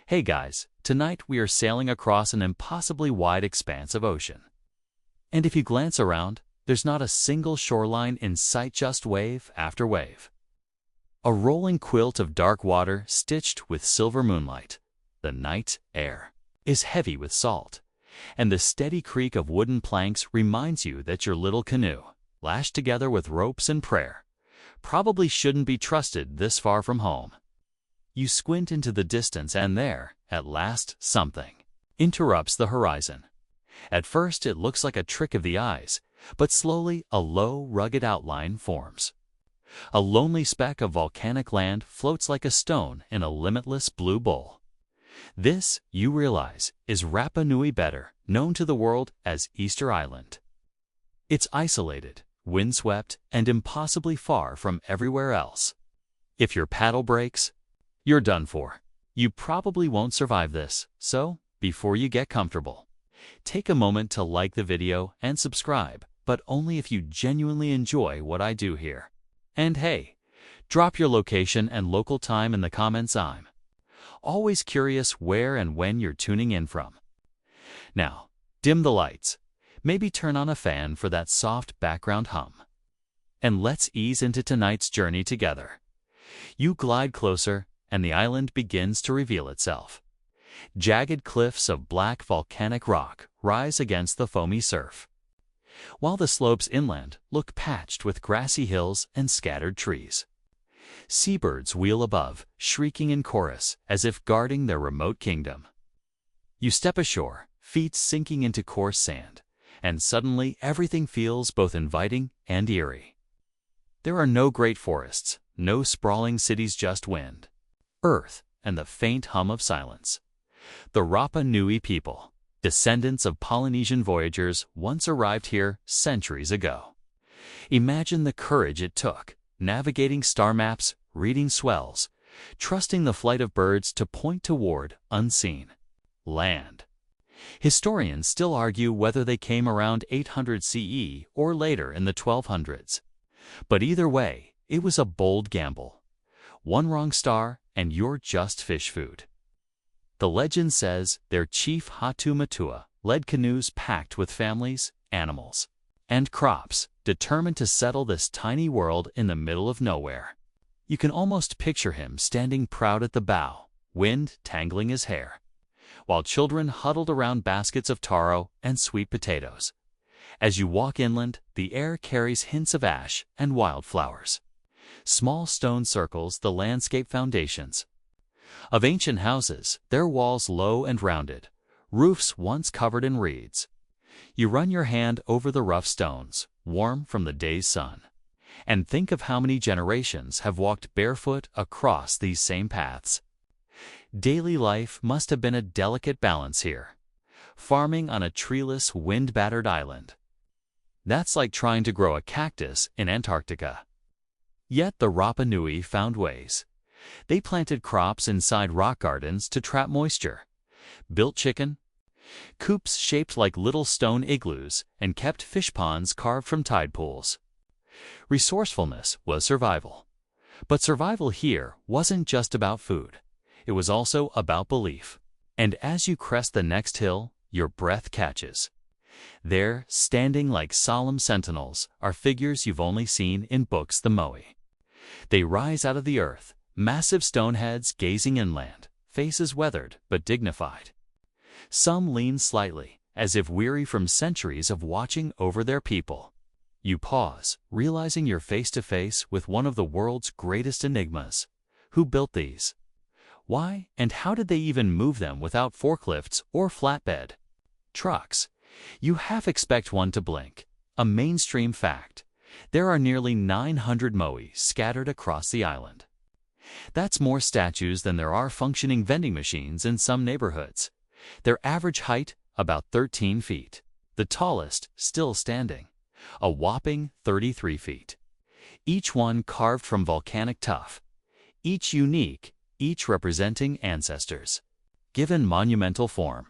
Hey guys, tonight we are sailing across an impossibly wide expanse of ocean. And if you glance around, there's not a single shoreline in sight, just wave after wave. A rolling quilt of dark water stitched with silver moonlight. The night air is heavy with salt, and the steady creak of wooden planks reminds you that your little canoe, lashed together with ropes and prayer, probably shouldn't be trusted this far from home. You squint into the distance and there, at last, something interrupts the horizon. At first it looks like a trick of the eyes, but slowly a low, rugged outline forms. A lonely speck of volcanic land floats like a stone in a limitless blue bowl. This, you realize, is Rapa Nui, better known to the world as Easter Island. It's isolated, windswept, and impossibly far from everywhere else. If your paddle breaks, you're done for. You probably won't survive this, so before you get comfortable, take a moment to like the video and subscribe, but only if you genuinely enjoy what I do here. And hey, drop your location and local time in the comments. I'm always curious where and when you're tuning in from. Now, dim the lights, maybe turn on a fan for that soft background hum, and let's ease into tonight's journey together. You glide closer, and the island begins to reveal itself. Jagged cliffs of black volcanic rock rise against the foamy surf, while the slopes inland look patched with grassy hills and scattered trees. Seabirds wheel above, shrieking in chorus as if guarding their remote kingdom. You step ashore, feet sinking into coarse sand, and suddenly everything feels both inviting and eerie. There are no great forests, no sprawling cities, just wind, earth, and the faint hum of silence. The Rapa Nui people, descendants of Polynesian voyagers, once arrived here centuries ago. Imagine the courage it took, navigating star maps, reading swells, trusting the flight of birds to point toward unseen land. Historians still argue whether they came around 800 CE or later in the 1200s. But either way, it was a bold gamble. One wrong star, and you're just fish food. The legend says their chief Hatu Matua led canoes packed with families, animals, and crops, determined to settle this tiny world in the middle of nowhere. You can almost picture him standing proud at the bow, wind tangling his hair, while children huddled around baskets of taro and sweet potatoes. As you walk inland, the air carries hints of ash and wildflowers. Small stone circles the landscape foundations of ancient houses, their walls low and rounded, roofs once covered in reeds. You run your hand over the rough stones, warm from the day's sun, and think of how many generations have walked barefoot across these same paths. Daily life must have been a delicate balance here, farming on a treeless, wind-battered island. That's like trying to grow a cactus in Antarctica. Yet the Rapa Nui found ways. They planted crops inside rock gardens to trap moisture, built chicken coops shaped like little stone igloos, and kept fish ponds carved from tide pools. Resourcefulness was survival. But survival here wasn't just about food. It was also about belief. And as you crest the next hill, your breath catches. There, standing like solemn sentinels, are figures you've only seen in books, the Moai. They rise out of the earth, massive stone heads gazing inland, faces weathered but dignified. Some lean slightly, as if weary from centuries of watching over their people. You pause, realizing you're face to face with one of the world's greatest enigmas. Who built these? Why and how did they even move them without forklifts or flatbed trucks? You half expect one to blink. A mainstream fact: there are nearly 900 Moai scattered across the island. That's more statues than there are functioning vending machines in some neighborhoods. Their average height, about 13 feet. The tallest, still standing, a whopping 33 feet. Each one carved from volcanic tuff. Each unique, each representing ancestors, given monumental form.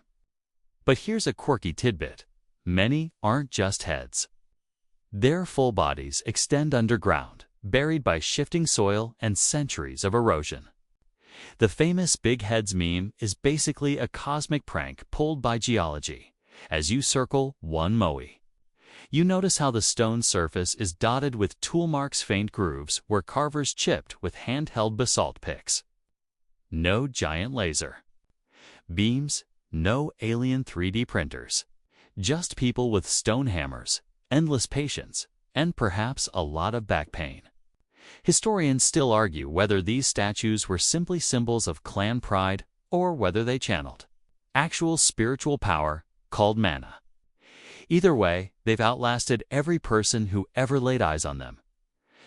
But here's a quirky tidbit. Many aren't just heads. Their full bodies extend underground, buried by shifting soil and centuries of erosion. The famous Big Heads meme is basically a cosmic prank pulled by geology. As you circle one Moai, you notice how the stone surface is dotted with tool marks, faint grooves where carvers chipped with handheld basalt picks. No giant laser beams, no alien 3D printers, just people with stone hammers, endless patience, and perhaps a lot of back pain. Historians still argue whether these statues were simply symbols of clan pride or whether they channeled actual spiritual power called mana. Either way, they've outlasted every person who ever laid eyes on them.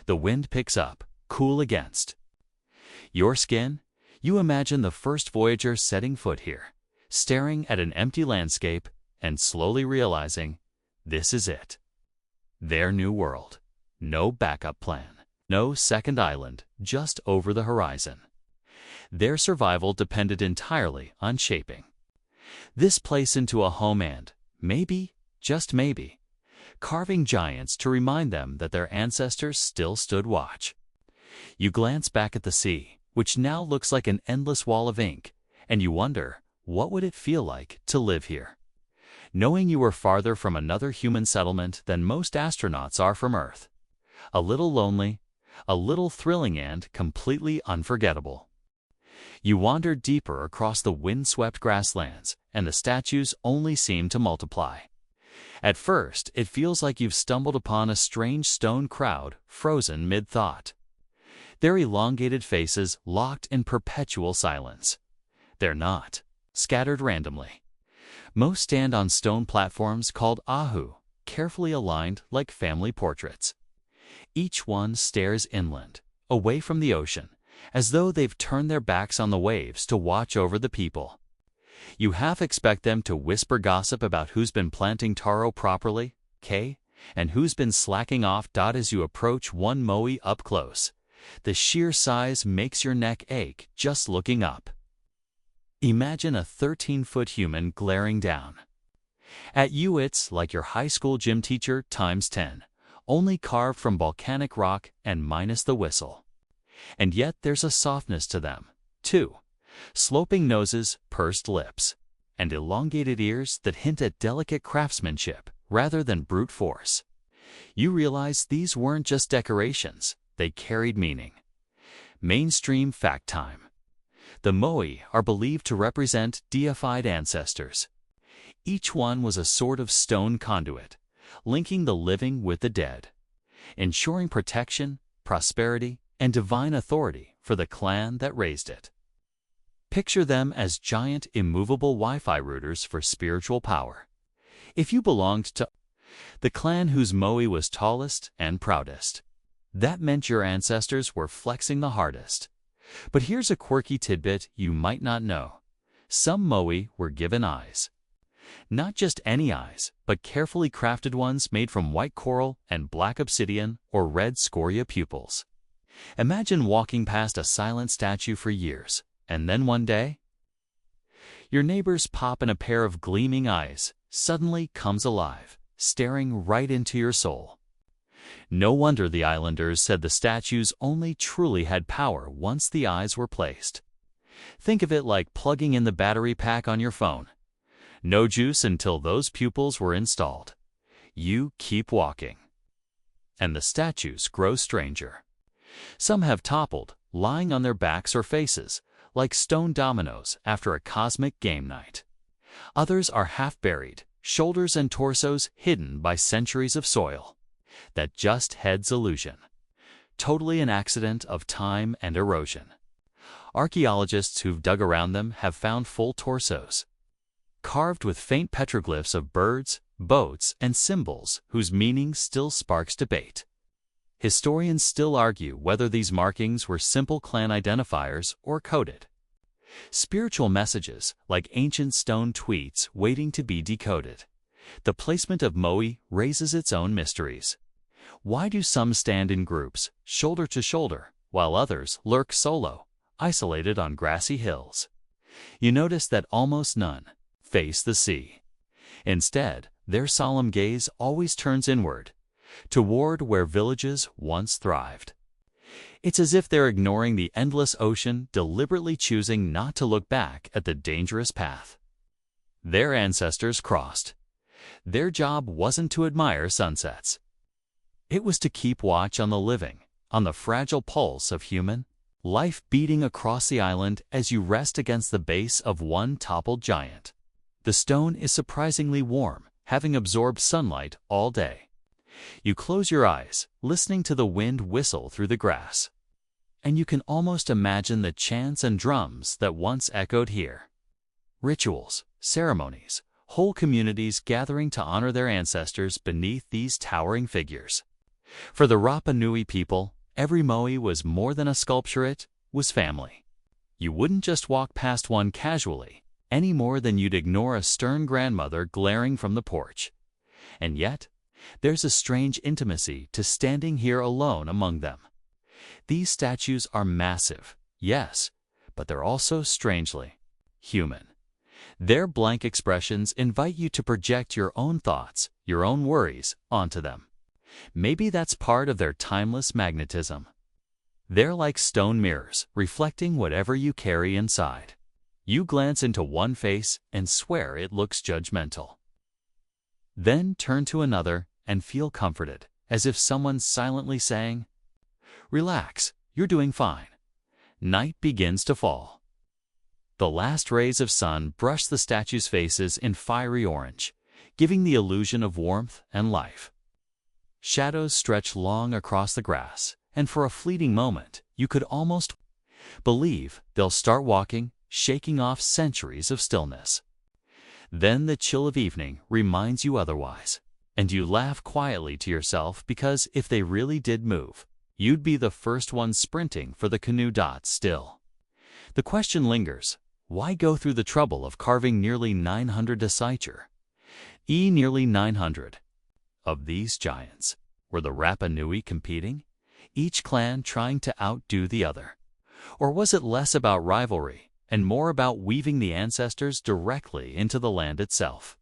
The wind picks up, cool against your skin. You imagine the first voyager setting foot here, staring at an empty landscape and slowly realizing this is it. Their new world. No backup plan. No second island, just over the horizon. Their survival depended entirely on shaping this place into a home and, maybe, just maybe, carving giants to remind them that their ancestors still stood watch. You glance back at the sea, which now looks like an endless wall of ink, and you wonder, what would it feel like to live here? Knowing you were farther from another human settlement than most astronauts are from Earth. A little lonely, a little thrilling, and completely unforgettable. You wander deeper across the wind-swept grasslands, and the statues only seem to multiply. At first, it feels like you've stumbled upon a strange stone crowd, frozen mid-thought. Their elongated faces locked in perpetual silence. They're not scattered randomly. Most stand on stone platforms called ahu, carefully aligned like family portraits. Each one stares inland, away from the ocean, as though they've turned their backs on the waves to watch over the people. You half expect them to whisper gossip about who's been planting taro properly, and who's been slacking off. As you approach one Moai up close, the sheer size makes your neck ache just looking up. Imagine a 13-foot human glaring down at you. It's like your high school gym teacher times 10, only carved from volcanic rock and minus the whistle. And yet there's a softness to them, too. Sloping noses, pursed lips, and elongated ears that hint at delicate craftsmanship rather than brute force. You realize these weren't just decorations, they carried meaning. Mainstream fact time. The Moai are believed to represent deified ancestors. Each one was a sort of stone conduit, linking the living with the dead, ensuring protection, prosperity, and divine authority for the clan that raised it. Picture them as giant, immovable Wi-Fi routers for spiritual power. If you belonged to the clan whose Moai was tallest and proudest, that meant your ancestors were flexing the hardest. But here's a quirky tidbit you might not know. Some Moai were given eyes. Not just any eyes, but carefully crafted ones made from white coral and black obsidian or red scoria pupils. Imagine walking past a silent statue for years, and then one day, your neighbors pop in a pair of gleaming eyes, suddenly comes alive, staring right into your soul. No wonder the islanders said the statues only truly had power once the eyes were placed. Think of it like plugging in the battery pack on your phone. No juice until those pupils were installed. You keep walking, and the statues grow stranger. Some have toppled, lying on their backs or faces, like stone dominoes after a cosmic game night. Others are half buried, shoulders and torsos hidden by centuries of soil. That just head's illusion. Totally an accident of time and erosion. Archaeologists who've dug around them have found full torsos, carved with faint petroglyphs of birds, boats, and symbols whose meaning still sparks debate. Historians still argue whether these markings were simple clan identifiers or coded spiritual messages like ancient stone tweets waiting to be decoded. The placement of Moai raises its own mysteries. Why do some stand in groups, shoulder to shoulder, while others lurk solo, isolated on grassy hills? You notice that almost none face the sea. Instead, their solemn gaze always turns inward, toward where villages once thrived. It's as if they're ignoring the endless ocean, deliberately choosing not to look back at the dangerous path their ancestors crossed. Their job wasn't to admire sunsets. It was to keep watch on the living, on the fragile pulse of human life beating across the island as you rest against the base of one toppled giant. The stone is surprisingly warm, having absorbed sunlight all day. You close your eyes, listening to the wind whistle through the grass. And you can almost imagine the chants and drums that once echoed here. Rituals, ceremonies, whole communities gathering to honor their ancestors beneath these towering figures. For the Rapa Nui people, every moai was more than a sculpture, it was family. You wouldn't just walk past one casually, any more than you'd ignore a stern grandmother glaring from the porch. And yet, there's a strange intimacy to standing here alone among them. These statues are massive, yes, but they're also strangely human. Their blank expressions invite you to project your own thoughts, your own worries, onto them. Maybe that's part of their timeless magnetism. They're like stone mirrors, reflecting whatever you carry inside. You glance into one face and swear it looks judgmental. Then turn to another and feel comforted, as if someone's silently saying, "Relax, you're doing fine." Night begins to fall. The last rays of sun brush the statues' faces in fiery orange, giving the illusion of warmth and life. Shadows stretch long across the grass, and for a fleeting moment, you could almost believe they'll start walking, shaking off centuries of stillness. Then the chill of evening reminds you otherwise, and you laugh quietly to yourself because if they really did move, you'd be the first one sprinting for the canoe. Still, the question lingers. Why go through the trouble of carving nearly 900 nearly 900 of these giants? Were the Rapa Nui competing, each clan trying to outdo the other? Or was it less about rivalry and more about weaving the ancestors directly into the land itself?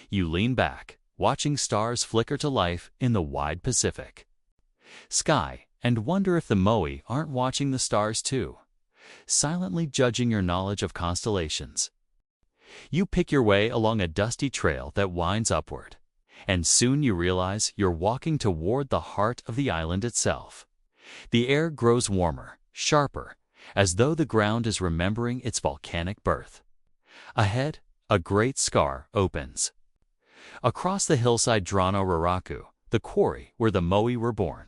You lean back, watching stars flicker to life in the wide Pacific sky, and wonder if the moai aren't watching the stars too, silently judging your knowledge of constellations. You pick your way along a dusty trail that winds upward, and soon you realize you're walking toward the heart of the island itself. The air grows warmer, sharper, as though the ground is remembering its volcanic birth. Ahead, a great scar opens. Across the hillside Drano Raraku, the quarry where the moai were born.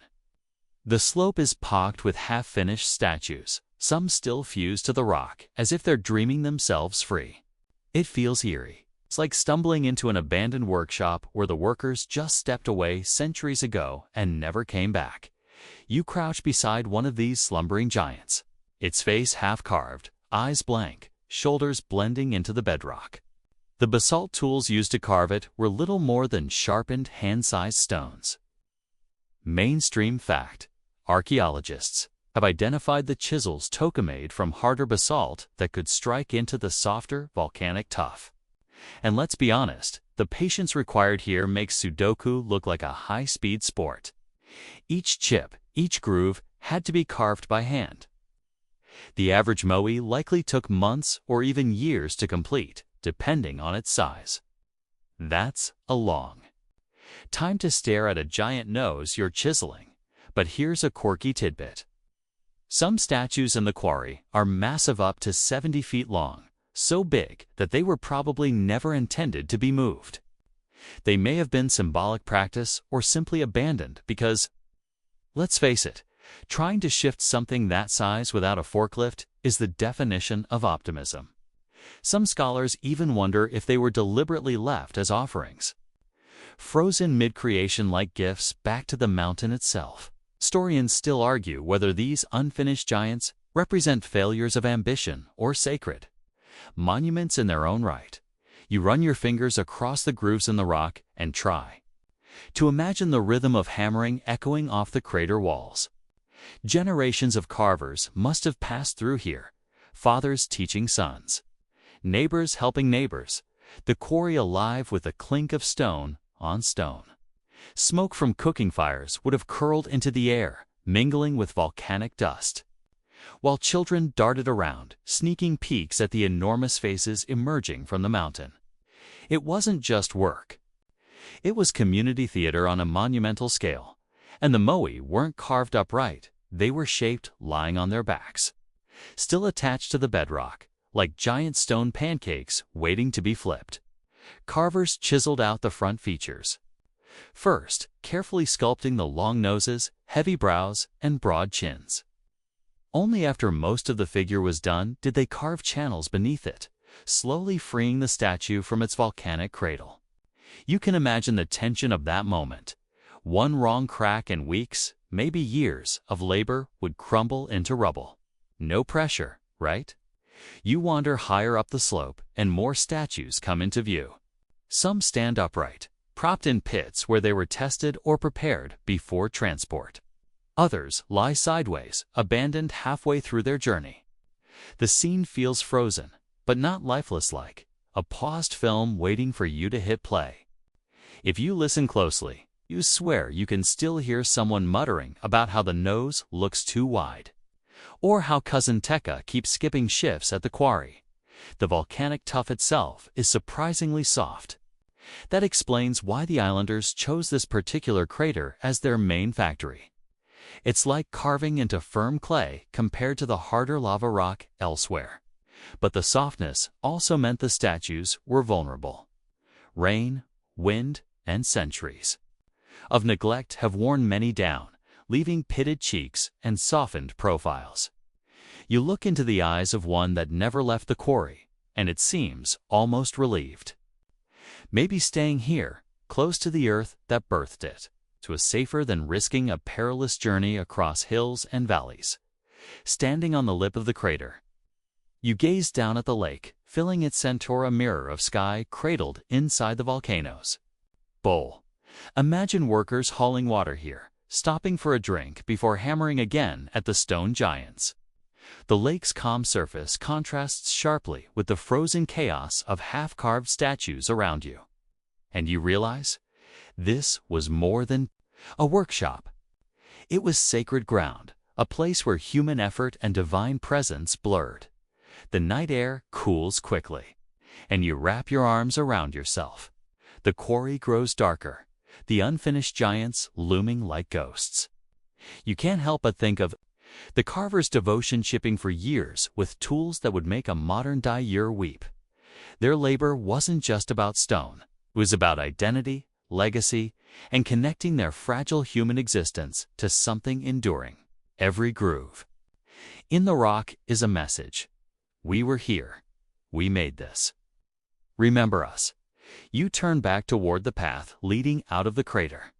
The slope is pocked with half-finished statues, some still fused to the rock, as if they're dreaming themselves free. It feels eerie. It's like stumbling into an abandoned workshop where the workers just stepped away centuries ago and never came back. You crouch beside one of these slumbering giants, its face half-carved, eyes blank, shoulders blending into the bedrock. The basalt tools used to carve it were little more than sharpened hand-sized stones. Mainstream fact: archaeologists have identified the chisels made from harder basalt that could strike into the softer volcanic tuff. And let's be honest, the patience required here makes Sudoku look like a high-speed sport. Each chip, each groove had to be carved by hand. The average moai likely took months or even years to complete, depending on its size. That's a long time to stare at a giant nose you're chiseling. But here's a quirky tidbit. Some statues in the quarry are massive, up to 70 feet long, so big that they were probably never intended to be moved. They may have been symbolic practice or simply abandoned because, let's face it, trying to shift something that size without a forklift is the definition of optimism. Some scholars even wonder if they were deliberately left as offerings, frozen mid-creation like gifts back to the mountain itself. Historians still argue whether these unfinished giants represent failures of ambition or sacred monuments in their own right. You run your fingers across the grooves in the rock and try to imagine the rhythm of hammering echoing off the crater walls. Generations of carvers must have passed through here, fathers teaching sons, neighbors helping neighbors, the quarry alive with the clink of stone on stone. Smoke from cooking fires would have curled into the air, mingling with volcanic dust, while children darted around, sneaking peeks at the enormous faces emerging from the mountain. It wasn't just work. It was community theater on a monumental scale, and the Moai weren't carved upright, they were shaped lying on their backs, still attached to the bedrock, like giant stone pancakes waiting to be flipped. Carvers chiseled out the front features, first carefully sculpting the long noses, heavy brows, and broad chins. Only after most of the figure was done did they carve channels beneath it, slowly freeing the statue from its volcanic cradle. You can imagine the tension of that moment. One wrong crack and weeks, maybe years, of labor would crumble into rubble. No pressure, right? You wander higher up the slope, and more statues come into view. Some stand upright, propped in pits where they were tested or prepared before transport. Others lie sideways, abandoned halfway through their journey. The scene feels frozen, but not lifeless-like, a paused film waiting for you to hit play. If you listen closely, you swear you can still hear someone muttering about how the nose looks too wide, or how Cousin Tekka keeps skipping shifts at the quarry. The volcanic tuff itself is surprisingly soft. That explains why the islanders chose this particular crater as their main factory. It's like carving into firm clay compared to the harder lava rock elsewhere. But the softness also meant the statues were vulnerable. Rain, wind, and centuries of neglect have worn many down, leaving pitted cheeks and softened profiles. You look into the eyes of one that never left the quarry, and it seems almost relieved. Maybe staying here, close to the earth that birthed it, was safer than risking a perilous journey across hills and valleys. Standing on the lip of the crater, you gaze down at the lake, filling its centaur a mirror of sky cradled inside the volcano's bowl. Imagine workers hauling water here, stopping for a drink before hammering again at the stone giants. The lake's calm surface contrasts sharply with the frozen chaos of half-carved statues around you. And you realize, this was more than a workshop. It was sacred ground, a place where human effort and divine presence blurred. The night air cools quickly, and you wrap your arms around yourself. The quarry grows darker, the unfinished giants looming like ghosts. You can't help but think of the carver's devotion shipping for years with tools that would make a modern dyer weep. Their labor wasn't just about stone. It was about identity, legacy, and connecting their fragile human existence to something enduring. Every groove in the rock is a message. We were here. We made this. Remember us. You turn back toward the path leading out of the crater.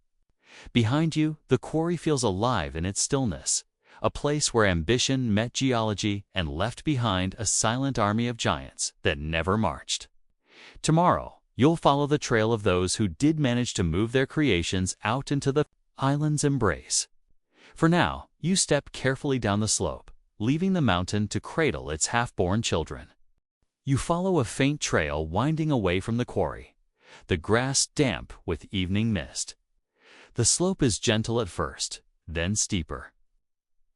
Behind you, the quarry feels alive in its stillness, a place where ambition met geology and left behind a silent army of giants that never marched. Tomorrow, you'll follow the trail of those who did manage to move their creations out into the island's embrace. For now, you step carefully down the slope, leaving the mountain to cradle its half-born children. You follow a faint trail winding away from the quarry, the grass damp with evening mist. The slope is gentle at first, then steeper.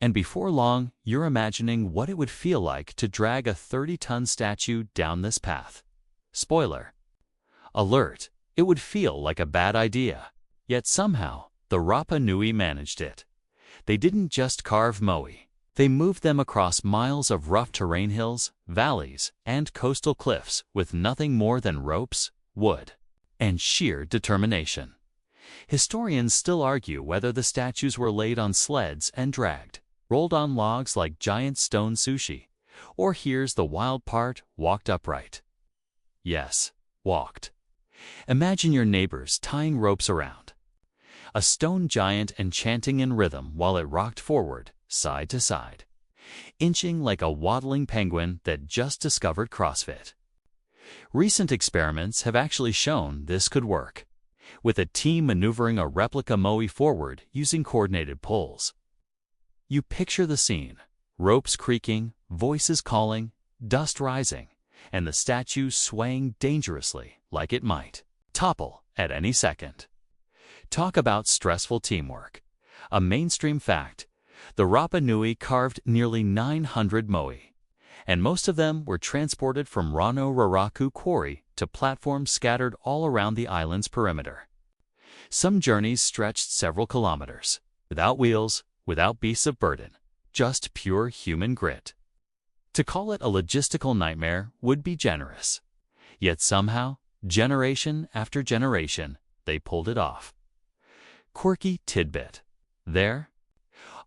And before long, you're imagining what it would feel like to drag a 30-ton statue down this path. Spoiler alert, it would feel like a bad idea. Yet somehow, the Rapa Nui managed it. They didn't just carve Moai. They moved them across miles of rough terrain hills, valleys, and coastal cliffs with nothing more than ropes, wood, and sheer determination. Historians still argue whether the statues were laid on sleds and dragged, rolled on logs like giant stone sushi, or here's the wild part, walked upright. Yes, walked. Imagine your neighbors tying ropes around a stone giant and chanting in rhythm while it rocked forward, side to side, inching like a waddling penguin that just discovered CrossFit. Recent experiments have actually shown this could work, with a team maneuvering a replica Moai forward using coordinated pulls. You picture the scene, ropes creaking, voices calling, dust rising, and the statue swaying dangerously like it might topple at any second. Talk about stressful teamwork. A mainstream fact, The Rapa Nui carved nearly 900 moai, and most of them were transported from Rano Raraku quarry to platforms scattered all around the island's perimeter. Some journeys stretched several kilometers, without wheels, without beasts of burden, just pure human grit. To call it a logistical nightmare would be generous. Yet somehow, generation after generation, they pulled it off. Quirky tidbit. There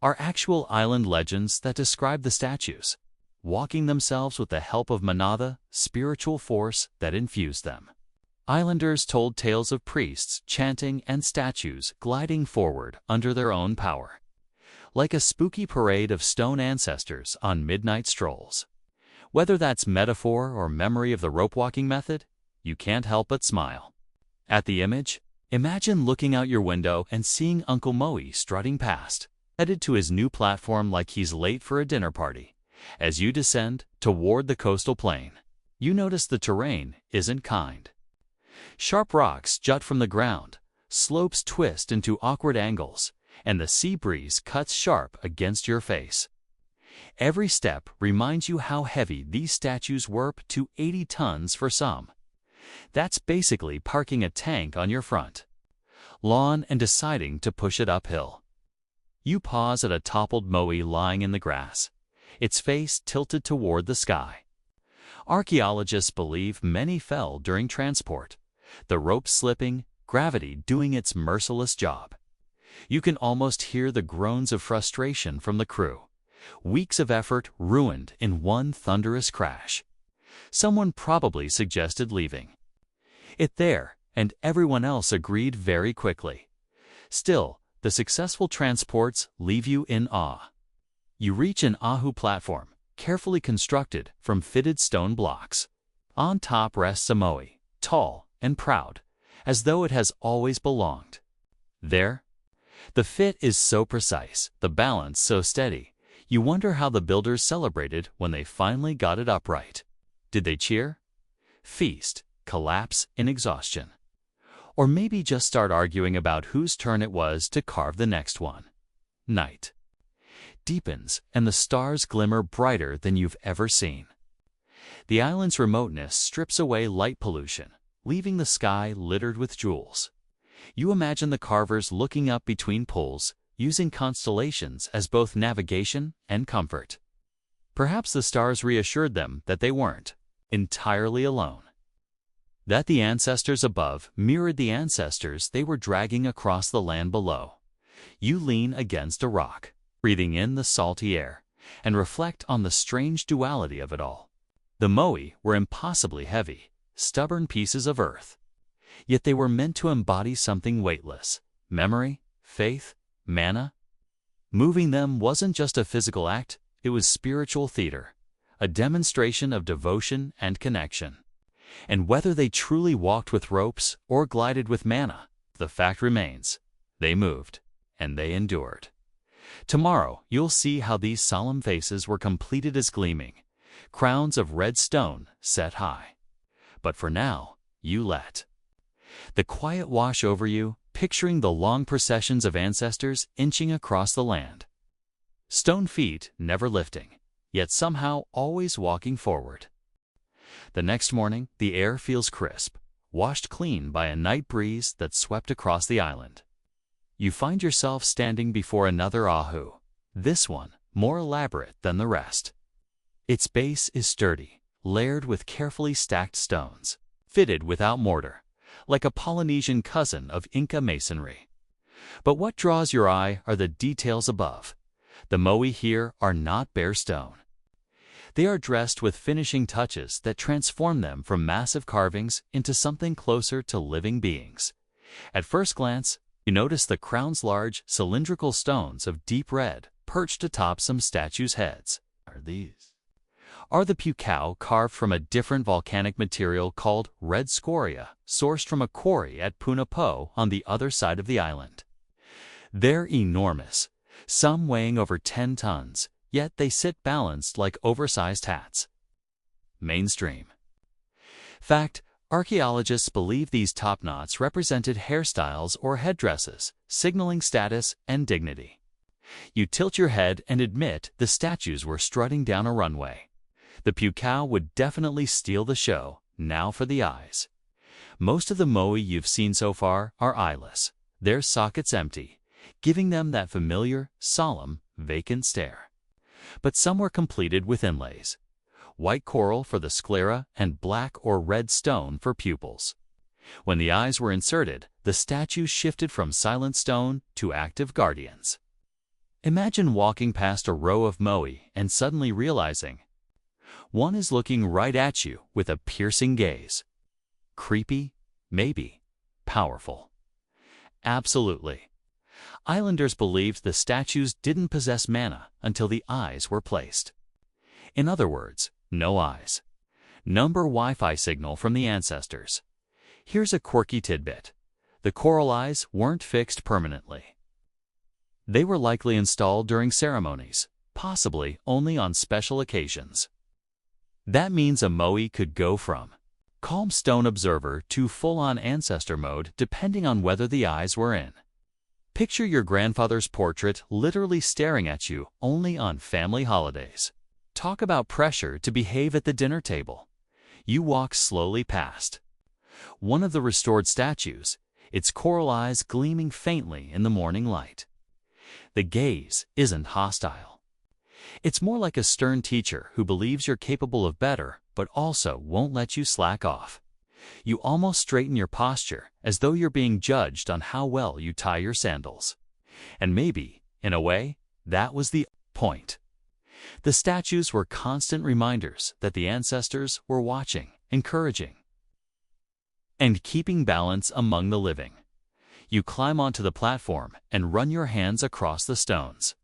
are actual island legends that describe the statues, walking themselves with the help of manada, spiritual force that infused them. Islanders told tales of priests chanting and statues gliding forward under their own power, like a spooky parade of stone ancestors on midnight strolls. Whether that's metaphor or memory of the rope-walking method, you can't help but smile. At the image, imagine looking out your window and seeing Uncle Moai strutting past, headed to his new platform like he's late for a dinner party. As you descend toward the coastal plain, you notice the terrain isn't kind. Sharp rocks jut from the ground, slopes twist into awkward angles, and the sea breeze cuts sharp against your face. Every step reminds you how heavy these statues warp to 80 tons for some. That's basically parking a tank on your front lawn and deciding to push it uphill. You pause at a toppled moai lying in the grass, its face tilted toward the sky. Archaeologists believe many fell during transport, the rope slipping, gravity doing its merciless job. You can almost hear the groans of frustration from the crew. Weeks of effort ruined in one thunderous crash. Someone probably suggested leaving it there, and everyone else agreed very quickly. Still, the successful transports leave you in awe. You reach an ahu platform, carefully constructed from fitted stone blocks. On top rests a moai, tall and proud, as though it has always belonged there. The fit is so precise, the balance so steady. You wonder how the builders celebrated when they finally got it upright. Did they cheer? Feast? Collapse in exhaustion? Or maybe just start arguing about whose turn it was to carve the next one? Night deepens, and the stars glimmer brighter than you've ever seen. The island's remoteness strips away light pollution, leaving the sky littered with jewels. You imagine the carvers looking up between pulls, using constellations as both navigation and comfort. Perhaps the stars reassured them that they weren't entirely alone, that the ancestors above mirrored the ancestors they were dragging across the land below. You lean against a rock, breathing in the salty air, and reflect on the strange duality of it all. The moai were impossibly heavy, stubborn pieces of earth, yet they were meant to embody something weightless: memory, faith, mana. Moving them wasn't just a physical act, it was spiritual theater, a demonstration of devotion and connection. And whether they truly walked with ropes or glided with mana, the fact remains: they moved, and they endured. Tomorrow you'll see how these solemn faces were completed as gleaming crowns of red stone set high. But for now, you let the quiet wash over you, picturing the long processions of ancestors inching across the land. Stone feet never lifting, yet somehow always walking forward. The next morning, the air feels crisp, washed clean by a night breeze that swept across the island. You find yourself standing before another ahu, this one more elaborate than the rest. Its base is sturdy, layered with carefully stacked stones, fitted without mortar, like a Polynesian cousin of Inca masonry. But what draws your eye are the details above. The moai here are not bare stone. They are dressed with finishing touches that transform them from massive carvings into something closer to living beings. At first glance, you notice the crown's large, cylindrical stones of deep red perched atop some statues' heads. Are the pukao carved from a different volcanic material called red scoria, sourced from a quarry at Punapo on the other side of the island. They're enormous, some weighing over 10 tons, yet they sit balanced like oversized hats. Mainstream fact: archaeologists believe these top knots represented hairstyles or headdresses, signaling status and dignity. You tilt your head and admit the statues were strutting down a runway. The Pukao would definitely steal the show. Now for the eyes. Most of the moai you've seen so far are eyeless, their sockets empty, giving them that familiar, solemn, vacant stare. But some were completed with inlays. White coral for the sclera and black or red stone for pupils. When the eyes were inserted, the statues shifted from silent stone to active guardians. Imagine walking past a row of moai and suddenly realizing one is looking right at you with a piercing gaze. Creepy? Maybe. Powerful? Absolutely. Islanders believed the statues didn't possess mana until the eyes were placed. In other words, no eyes. Number Wi-Fi signal from the ancestors. Here's a quirky tidbit. The coral eyes weren't fixed permanently. They were likely installed during ceremonies, possibly only on special occasions. That means a moai could go from calm stone observer to full-on ancestor mode depending on whether the eyes were in. Picture your grandfather's portrait literally staring at you only on family holidays. Talk about pressure to behave at the dinner table. You walk slowly past one of the restored statues, its coral eyes gleaming faintly in the morning light. The gaze isn't hostile. It's more like a stern teacher who believes you're capable of better, but also won't let you slack off. You almost straighten your posture as though you're being judged on how well you tie your sandals. And maybe, in a way, that was the point. The statues were constant reminders that the ancestors were watching, encouraging, and keeping balance among the living. You climb onto the platform and run your hands across the stones.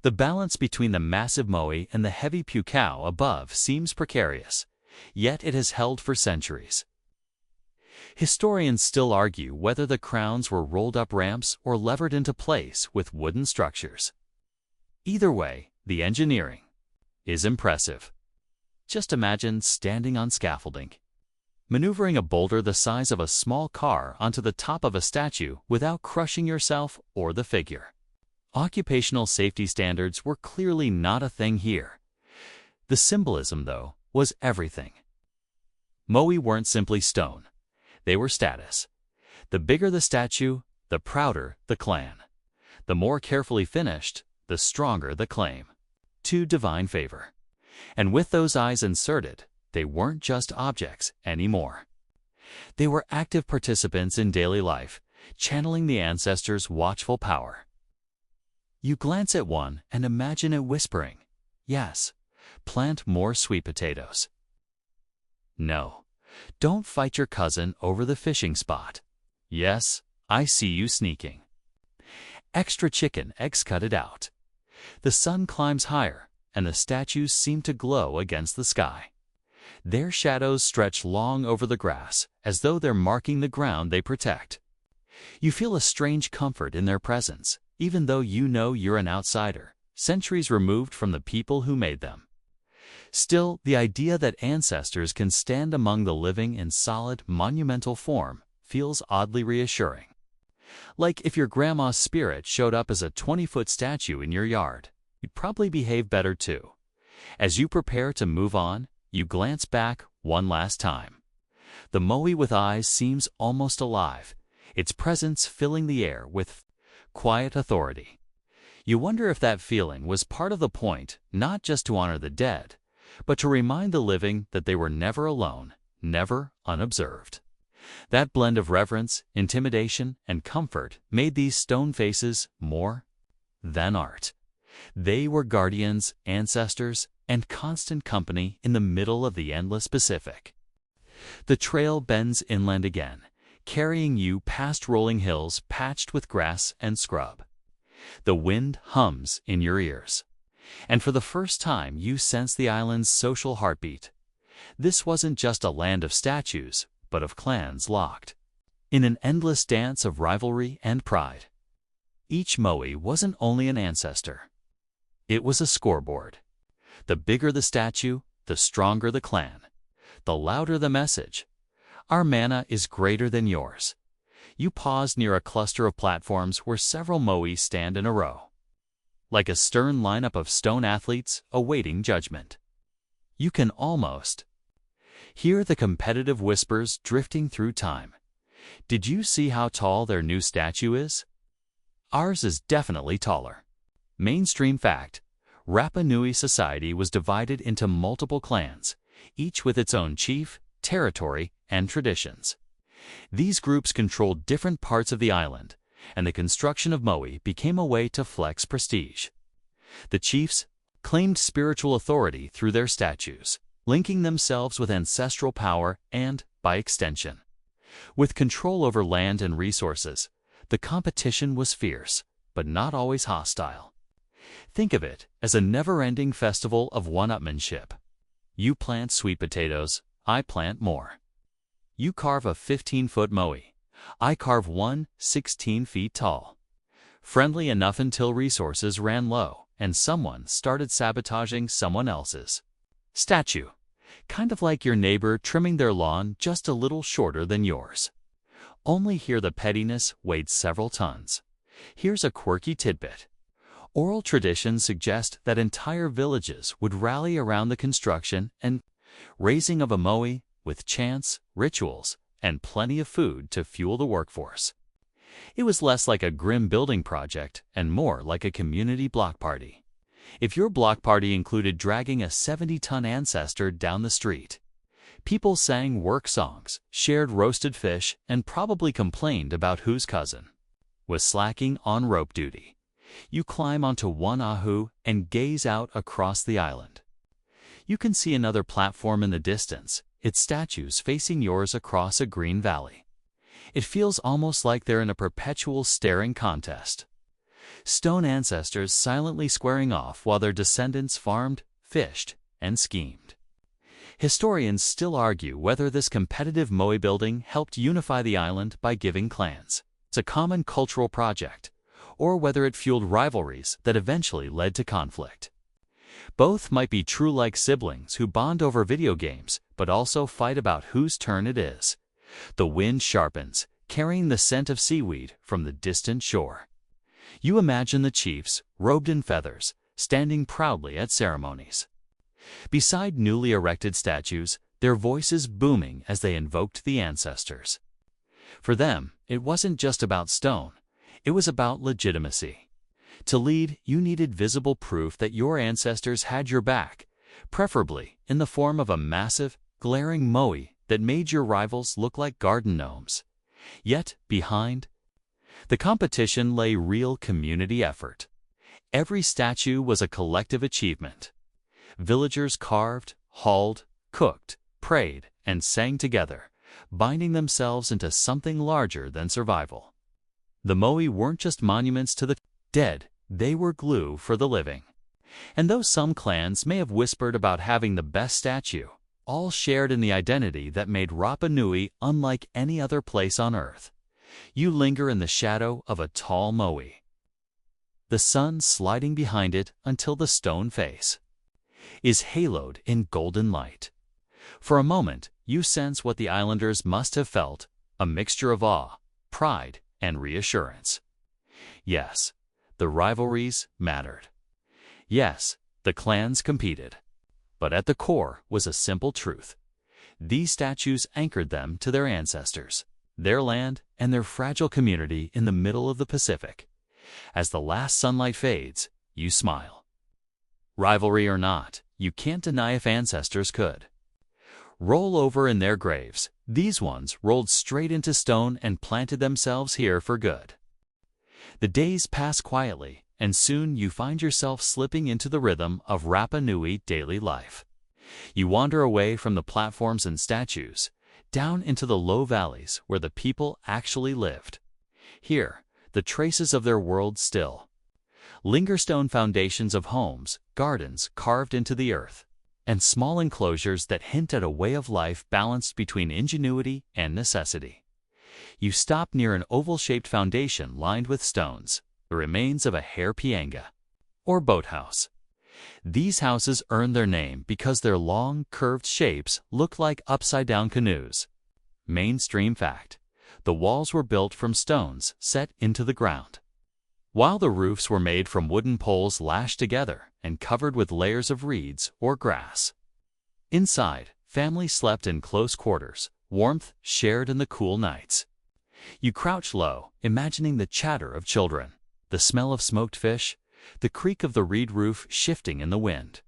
The balance between the massive moai and the heavy pukao above seems precarious, yet it has held for centuries. Historians still argue whether the crowns were rolled up ramps or levered into place with wooden structures. Either way, the engineering is impressive. Just imagine standing on scaffolding, maneuvering a boulder the size of a small car onto the top of a statue without crushing yourself or the figure. Occupational safety standards were clearly not a thing here. The symbolism, though, was everything. Moai weren't simply stone. They were status. The bigger the statue, the prouder the clan. The more carefully finished, the stronger the claim to divine favor. And with those eyes inserted, they weren't just objects anymore. They were active participants in daily life, channeling the ancestors' watchful power. You glance at one and imagine it whispering, "Yes, plant more sweet potatoes." No, don't fight your cousin over the fishing spot. "Yes, I see you sneaking." Extra chicken eggs cut it out. The sun climbs higher, and the statues seem to glow against the sky. Their shadows stretch long over the grass, as though they're marking the ground they protect. You feel a strange comfort in their presence, even though you know you're an outsider, centuries removed from the people who made them. Still, the idea that ancestors can stand among the living in solid, monumental form feels oddly reassuring. Like if your grandma's spirit showed up as a 20-foot statue in your yard, you'd probably behave better too. As you prepare to move on, you glance back one last time. The moai with eyes seems almost alive, its presence filling the air with quiet authority. You wonder if that feeling was part of the point, not just to honor the dead, but to remind the living that they were never alone, never unobserved. That blend of reverence, intimidation, and comfort made these stone faces more than art. They were guardians, ancestors, and constant company in the middle of the endless Pacific. The trail bends inland again, carrying you past rolling hills patched with grass and scrub. The wind hums in your ears, and for the first time you sense the island's social heartbeat. This wasn't just a land of statues, but of clans locked in an endless dance of rivalry and pride. Each moai wasn't only an ancestor. It was a scoreboard. The bigger the statue, the stronger the clan. The louder the message. Our mana is greater than yours. You pause near a cluster of platforms where several moai stand in a row. like a stern lineup of stone athletes awaiting judgment. You can almost hear the competitive whispers drifting through time. Did you see how tall their new statue is? Ours is definitely taller. Mainstream fact: Rapa Nui society was divided into multiple clans, each with its own chief, territory, and traditions. These groups controlled different parts of the island, and the construction of Moai became a way to flex prestige. The chiefs claimed spiritual authority through their statues, linking themselves with ancestral power and, by extension, with control over land and resources. The competition was fierce, but not always hostile. Think of it as a never-ending festival of one-upmanship. You plant sweet potatoes, I plant more. You carve a 15-foot Moai, I carve one 16 feet tall. Friendly enough until resources ran low and someone started sabotaging someone else's statue. Kind of like your neighbor trimming their lawn just a little shorter than yours. Only here the pettiness weighed several tons. Here's a quirky tidbit. Oral traditions suggest that entire villages would rally around the construction and raising of a Moai, with chants, rituals, and plenty of food to fuel the workforce. It was less like a grim building project and more like a community block party. If your block party included dragging a 70-ton ancestor down the street, people sang work songs, shared roasted fish, and probably complained about whose cousin was slacking on rope duty. You climb onto one ahu and gaze out across the island. You can see another platform in the distance, its statues facing yours across a green valley. It feels almost like they're in a perpetual staring contest. Stone ancestors silently squaring off while their descendants farmed, fished, and schemed. Historians still argue whether this competitive Moai building helped unify the island by giving clans a common cultural project, or whether it fueled rivalries that eventually led to conflict. Both might be true, like siblings who bond over video games but also fight about whose turn it is. The wind sharpens, carrying the scent of seaweed from the distant shore. You imagine the chiefs, robed in feathers, standing proudly at ceremonies. Beside newly erected statues, their voices booming as they invoked the ancestors. For them, it wasn't just about stone, it was about legitimacy. To lead, you needed visible proof that your ancestors had your back, preferably in the form of a massive, glaring Moai that made your rivals look like garden gnomes. Yet, behind the competition lay real community effort. Every statue was a collective achievement. Villagers carved, hauled, cooked, prayed, and sang together, binding themselves into something larger than survival. The Moai weren't just monuments to the dead, they were glue for the living. And though some clans may have whispered about having the best statue, all shared in the identity that made Rapa Nui unlike any other place on Earth. You linger in the shadow of a tall Moai, the sun sliding behind it until the stone face is haloed in golden light. For a moment, you sense what the islanders must have felt, a mixture of awe, pride, and reassurance. Yes, the rivalries mattered. Yes, the clans competed. But at the core was a simple truth. These statues anchored them to their ancestors, their land, and their fragile community in the middle of the Pacific. As the last sunlight fades, you smile. Rivalry or not, you can't deny if ancestors could roll over in their graves, these ones rolled straight into stone and planted themselves here for good. The days pass quietly, and soon you find yourself slipping into the rhythm of Rapa Nui daily life. You wander away from the platforms and statues, down into the low valleys where the people actually lived. Here, the traces of their world still linger: stone foundations of homes, gardens carved into the earth, and small enclosures that hint at a way of life balanced between ingenuity and necessity. You stop near an oval-shaped foundation lined with stones, the remains of a hair pianga, or boathouse. These houses earn their name because their long, curved shapes look like upside-down canoes. Mainstream fact: the walls were built from stones set into the ground. while the roofs were made from wooden poles lashed together and covered with layers of reeds or grass. Inside, families slept in close quarters, warmth shared in the cool nights. You crouch low, imagining the chatter of children, the smell of smoked fish, the creak of the reed roof shifting in the wind.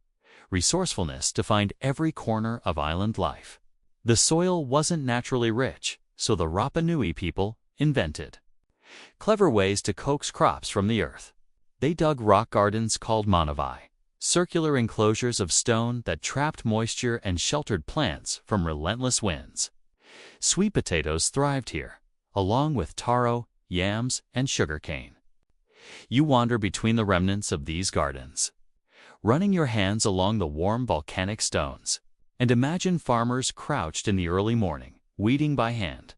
Resourcefulness defined every corner of island life. The soil wasn't naturally rich, so the Rapa Nui people invented clever ways to coax crops from the earth. They dug rock gardens called Moai, circular enclosures of stone that trapped moisture and sheltered plants from relentless winds. Sweet potatoes thrived here, along with taro, yams, and sugarcane. You wander between the remnants of these gardens, running your hands along the warm volcanic stones, and imagine farmers crouched in the early morning, weeding by hand,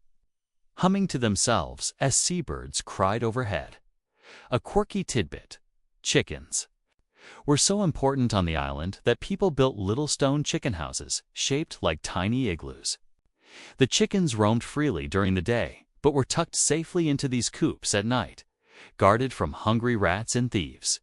humming to themselves as seabirds cried overhead. A quirky tidbit: chickens were so important on the island that people built little stone chicken houses shaped like tiny igloos. The chickens roamed freely during the day, but were tucked safely into these coops at night, guarded from hungry rats and thieves.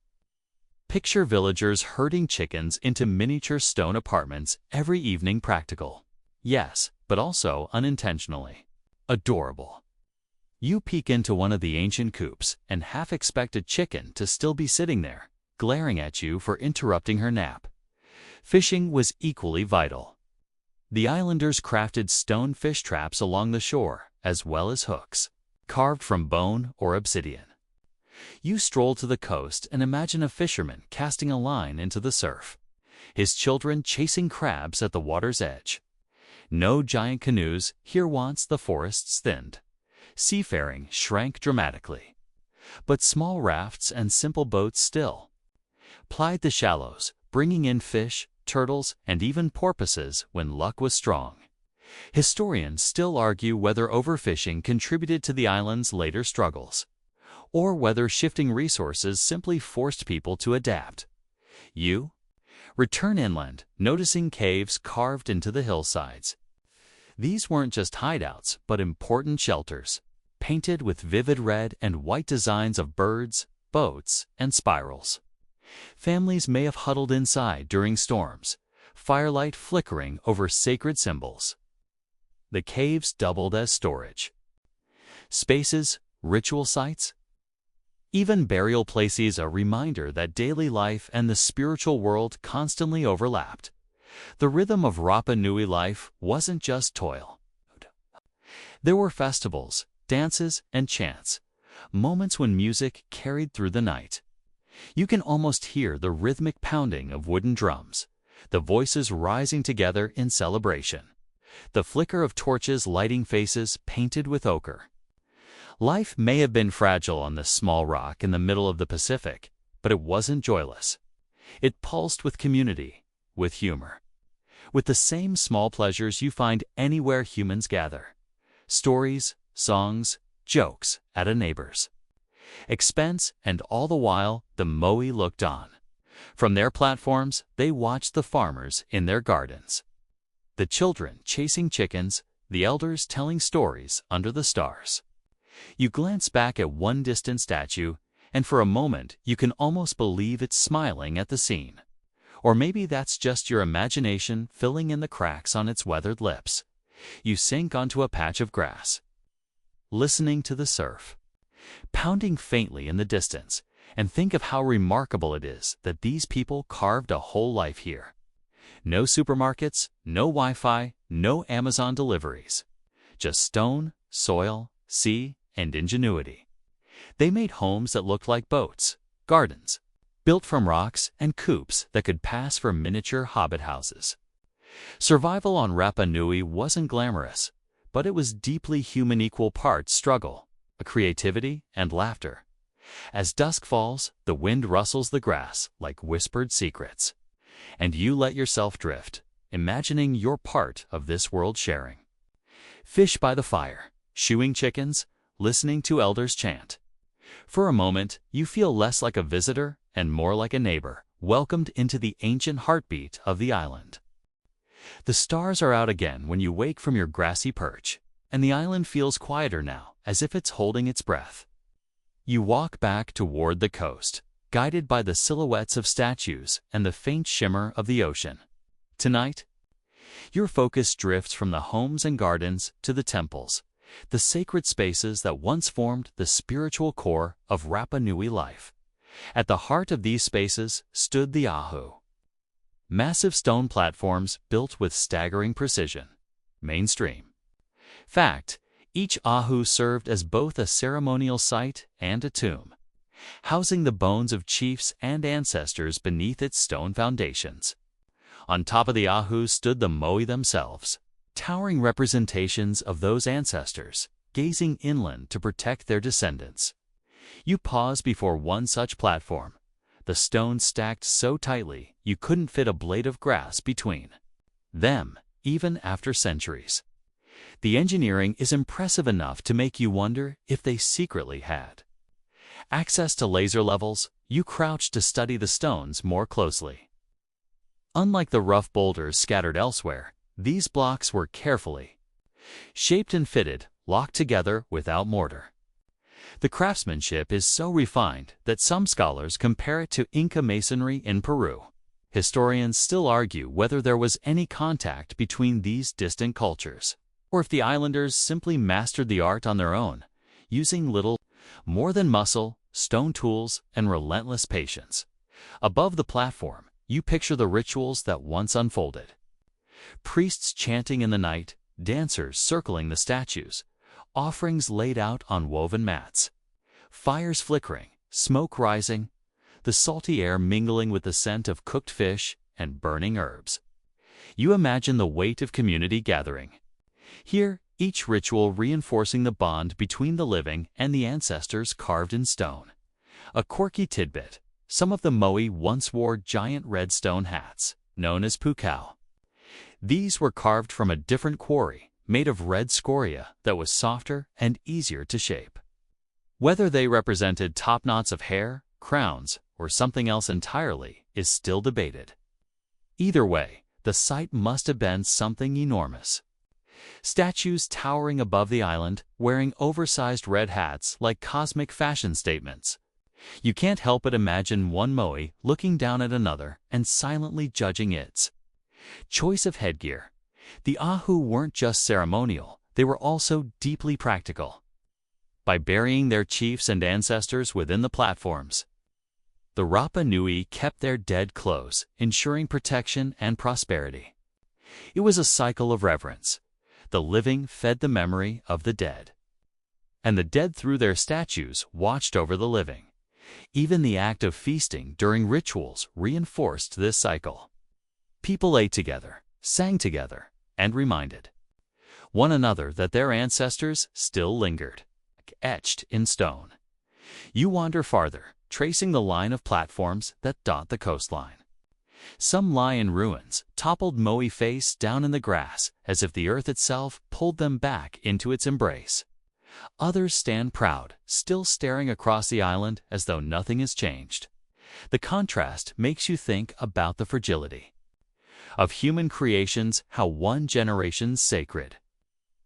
Picture villagers herding chickens into miniature stone apartments every evening. Practical, yes, but also unintentionally adorable. You peek into one of the ancient coops and half expect a chicken to still be sitting there, glaring at you for interrupting her nap. Fishing was equally vital. The islanders crafted stone fish traps along the shore, as well as hooks, carved from bone or obsidian. You stroll to the coast and imagine a fisherman casting a line into the surf, his children chasing crabs at the water's edge. No giant canoes here once the forests thinned. Seafaring shrank dramatically. But small rafts and simple boats still plied the shallows, bringing in fish, turtles, and even porpoises when luck was strong. Historians still argue whether overfishing contributed to the island's later struggles, or whether shifting resources simply forced people to adapt. You return inland, noticing caves carved into the hillsides. These weren't just hideouts, but important shelters, painted with vivid red and white designs of birds, boats, and spirals. Families may have huddled inside during storms, firelight flickering over sacred symbols. The caves doubled as storage spaces, ritual sites, even burial places, a reminder that daily life and the spiritual world constantly overlapped. The rhythm of Rapa Nui life wasn't just toil. There were festivals, dances, and chants, moments when music carried through the night. You can almost hear the rhythmic pounding of wooden drums, the voices rising together in celebration, the flicker of torches lighting faces painted with ochre. Life may have been fragile on this small rock in the middle of the Pacific, but it wasn't joyless. It pulsed with community, with humor, with the same small pleasures you find anywhere humans gather: stories, songs, jokes at a neighbor's expense, and all the while the Moai looked on. From their platforms, they watched the farmers in their gardens, the children chasing chickens, the elders telling stories under the stars. You glance back at one distant statue, and for a moment you can almost believe it's smiling at the scene. Or maybe that's just your imagination filling in the cracks on its weathered lips. You sink onto a patch of grass, listening to the surf pounding faintly in the distance, and think of how remarkable it is that these people carved a whole life here. No supermarkets, no Wi-Fi, no Amazon deliveries. Just stone, soil, sea, and ingenuity. They made homes that looked like boats, gardens, built from rocks, and coops that could pass for miniature hobbit houses. Survival on Rapa Nui wasn't glamorous, but it was deeply human, equal parts struggle, creativity, and laughter. As dusk falls, the wind rustles the grass like whispered secrets, and you let yourself drift, imagining you're part of this world sharing. Fish by the fire, shooing chickens, listening to elders chant. For a moment, you feel less like a visitor and more like a neighbor, welcomed into the ancient heartbeat of the island. The stars are out again when you wake from your grassy perch, and the island feels quieter now, as if it's holding its breath. You walk back toward the coast, guided by the silhouettes of statues and the faint shimmer of the ocean. Tonight, your focus drifts from the homes and gardens to the temples, the sacred spaces that once formed the spiritual core of Rapa Nui life. At the heart of these spaces stood the ahu. Massive stone platforms built with staggering precision. Mainstream. Fact, each ahu served as both a ceremonial site and a tomb, housing the bones of chiefs and ancestors beneath its stone foundations. On top of the ahus stood the Moai themselves, towering representations of those ancestors, gazing inland to protect their descendants. You pause before one such platform, the stones stacked so tightly you couldn't fit a blade of grass between them, even after centuries. The engineering is impressive enough to make you wonder if they secretly had access to laser levels. You crouch to study the stones more closely. Unlike the rough boulders scattered elsewhere, these blocks were carefully shaped and fitted, locked together without mortar. The craftsmanship is so refined that some scholars compare it to Inca masonry in Peru. Historians still argue whether there was any contact between these distant cultures, or if the islanders simply mastered the art on their own, using little more than muscle, stone tools, and relentless patience. Above the platform, you picture the rituals that once unfolded. Priests chanting in the night, dancers circling the statues, offerings laid out on woven mats, fires flickering, smoke rising, the salty air mingling with the scent of cooked fish and burning herbs. You imagine the weight of community gathering. Here, each ritual reinforcing the bond between the living and the ancestors carved in stone. A quirky tidbit: some of the Moai once wore giant red stone hats, known as pukau. These were carved from a different quarry, made of red scoria that was softer and easier to shape. Whether they represented top knots of hair, crowns, or something else entirely is still debated. Either way, the site must have been something enormous. Statues towering above the island, wearing oversized red hats like cosmic fashion statements. You can't help but imagine one Moai looking down at another and silently judging its choice of headgear. The ahu weren't just ceremonial, they were also deeply practical. By burying their chiefs and ancestors within the platforms, the Rapa Nui kept their dead close, ensuring protection and prosperity. It was a cycle of reverence. The living fed the memory of the dead, and the dead through their statues watched over the living. Even the act of feasting during rituals reinforced this cycle. People ate together, sang together, and reminded one another that their ancestors still lingered, etched in stone. You wander farther, tracing the line of platforms that dot the coastline. Some lie in ruins, toppled Moai face down in the grass, as if the earth itself pulled them back into its embrace. Others stand proud, still staring across the island as though nothing has changed. The contrast makes you think about the fragility of human creations, how one generation's sacred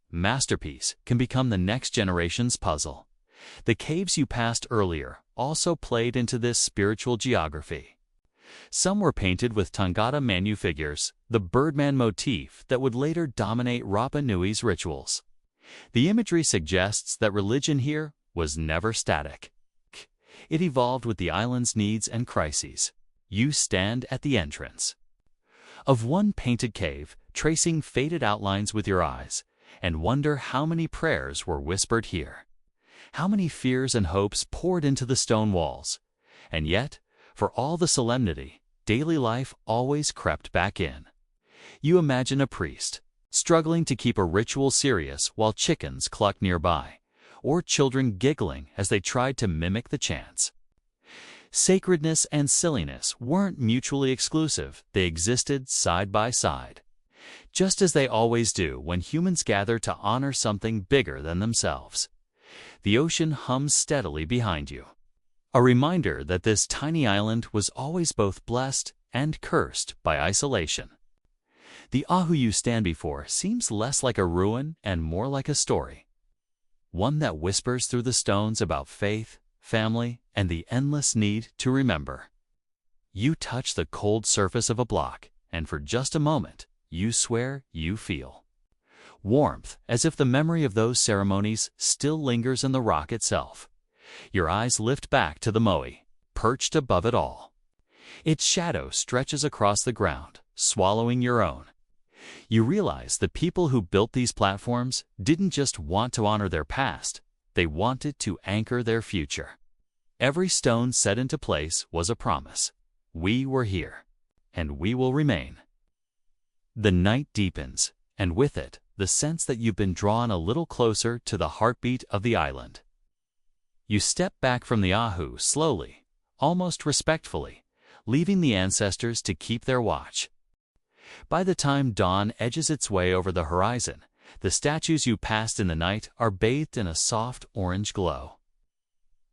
masterpiece can become the next generation's puzzle. The caves you passed earlier also played into this spiritual geography. Some were painted with Tangata Manu figures, the birdman motif that would later dominate Rapa Nui's rituals. The imagery suggests that religion here was never static. It evolved with the island's needs and crises. You stand at the entrance of one painted cave, tracing faded outlines with your eyes, and wonder how many prayers were whispered here, how many fears and hopes poured into the stone walls. And yet, for all the solemnity, daily life always crept back in. You imagine a priest struggling to keep a ritual serious while chickens clucked nearby, or children giggling as they tried to mimic the chants. Sacredness and silliness weren't mutually exclusive, they existed side by side, just as they always do when humans gather to honor something bigger than themselves. The ocean hums steadily behind you, a reminder that this tiny island was always both blessed and cursed by isolation. The ahu you stand before seems less like a ruin and more like a story, one that whispers through the stones about faith, family, and the endless need to remember. You touch the cold surface of a block, and for just a moment, you swear you feel warmth, as if the memory of those ceremonies still lingers in the rock itself. Your eyes lift back to the Moai, perched above it all. Its shadow stretches across the ground, swallowing your own. You realize the people who built these platforms didn't just want to honor their past, they wanted to anchor their future. Every stone set into place was a promise. We were here, and we will remain. The night deepens, and with it, the sense that you've been drawn a little closer to the heartbeat of the island. You step back from the ahu slowly, almost respectfully, leaving the ancestors to keep their watch. By the time dawn edges its way over the horizon, the statues you passed in the night are bathed in a soft orange glow.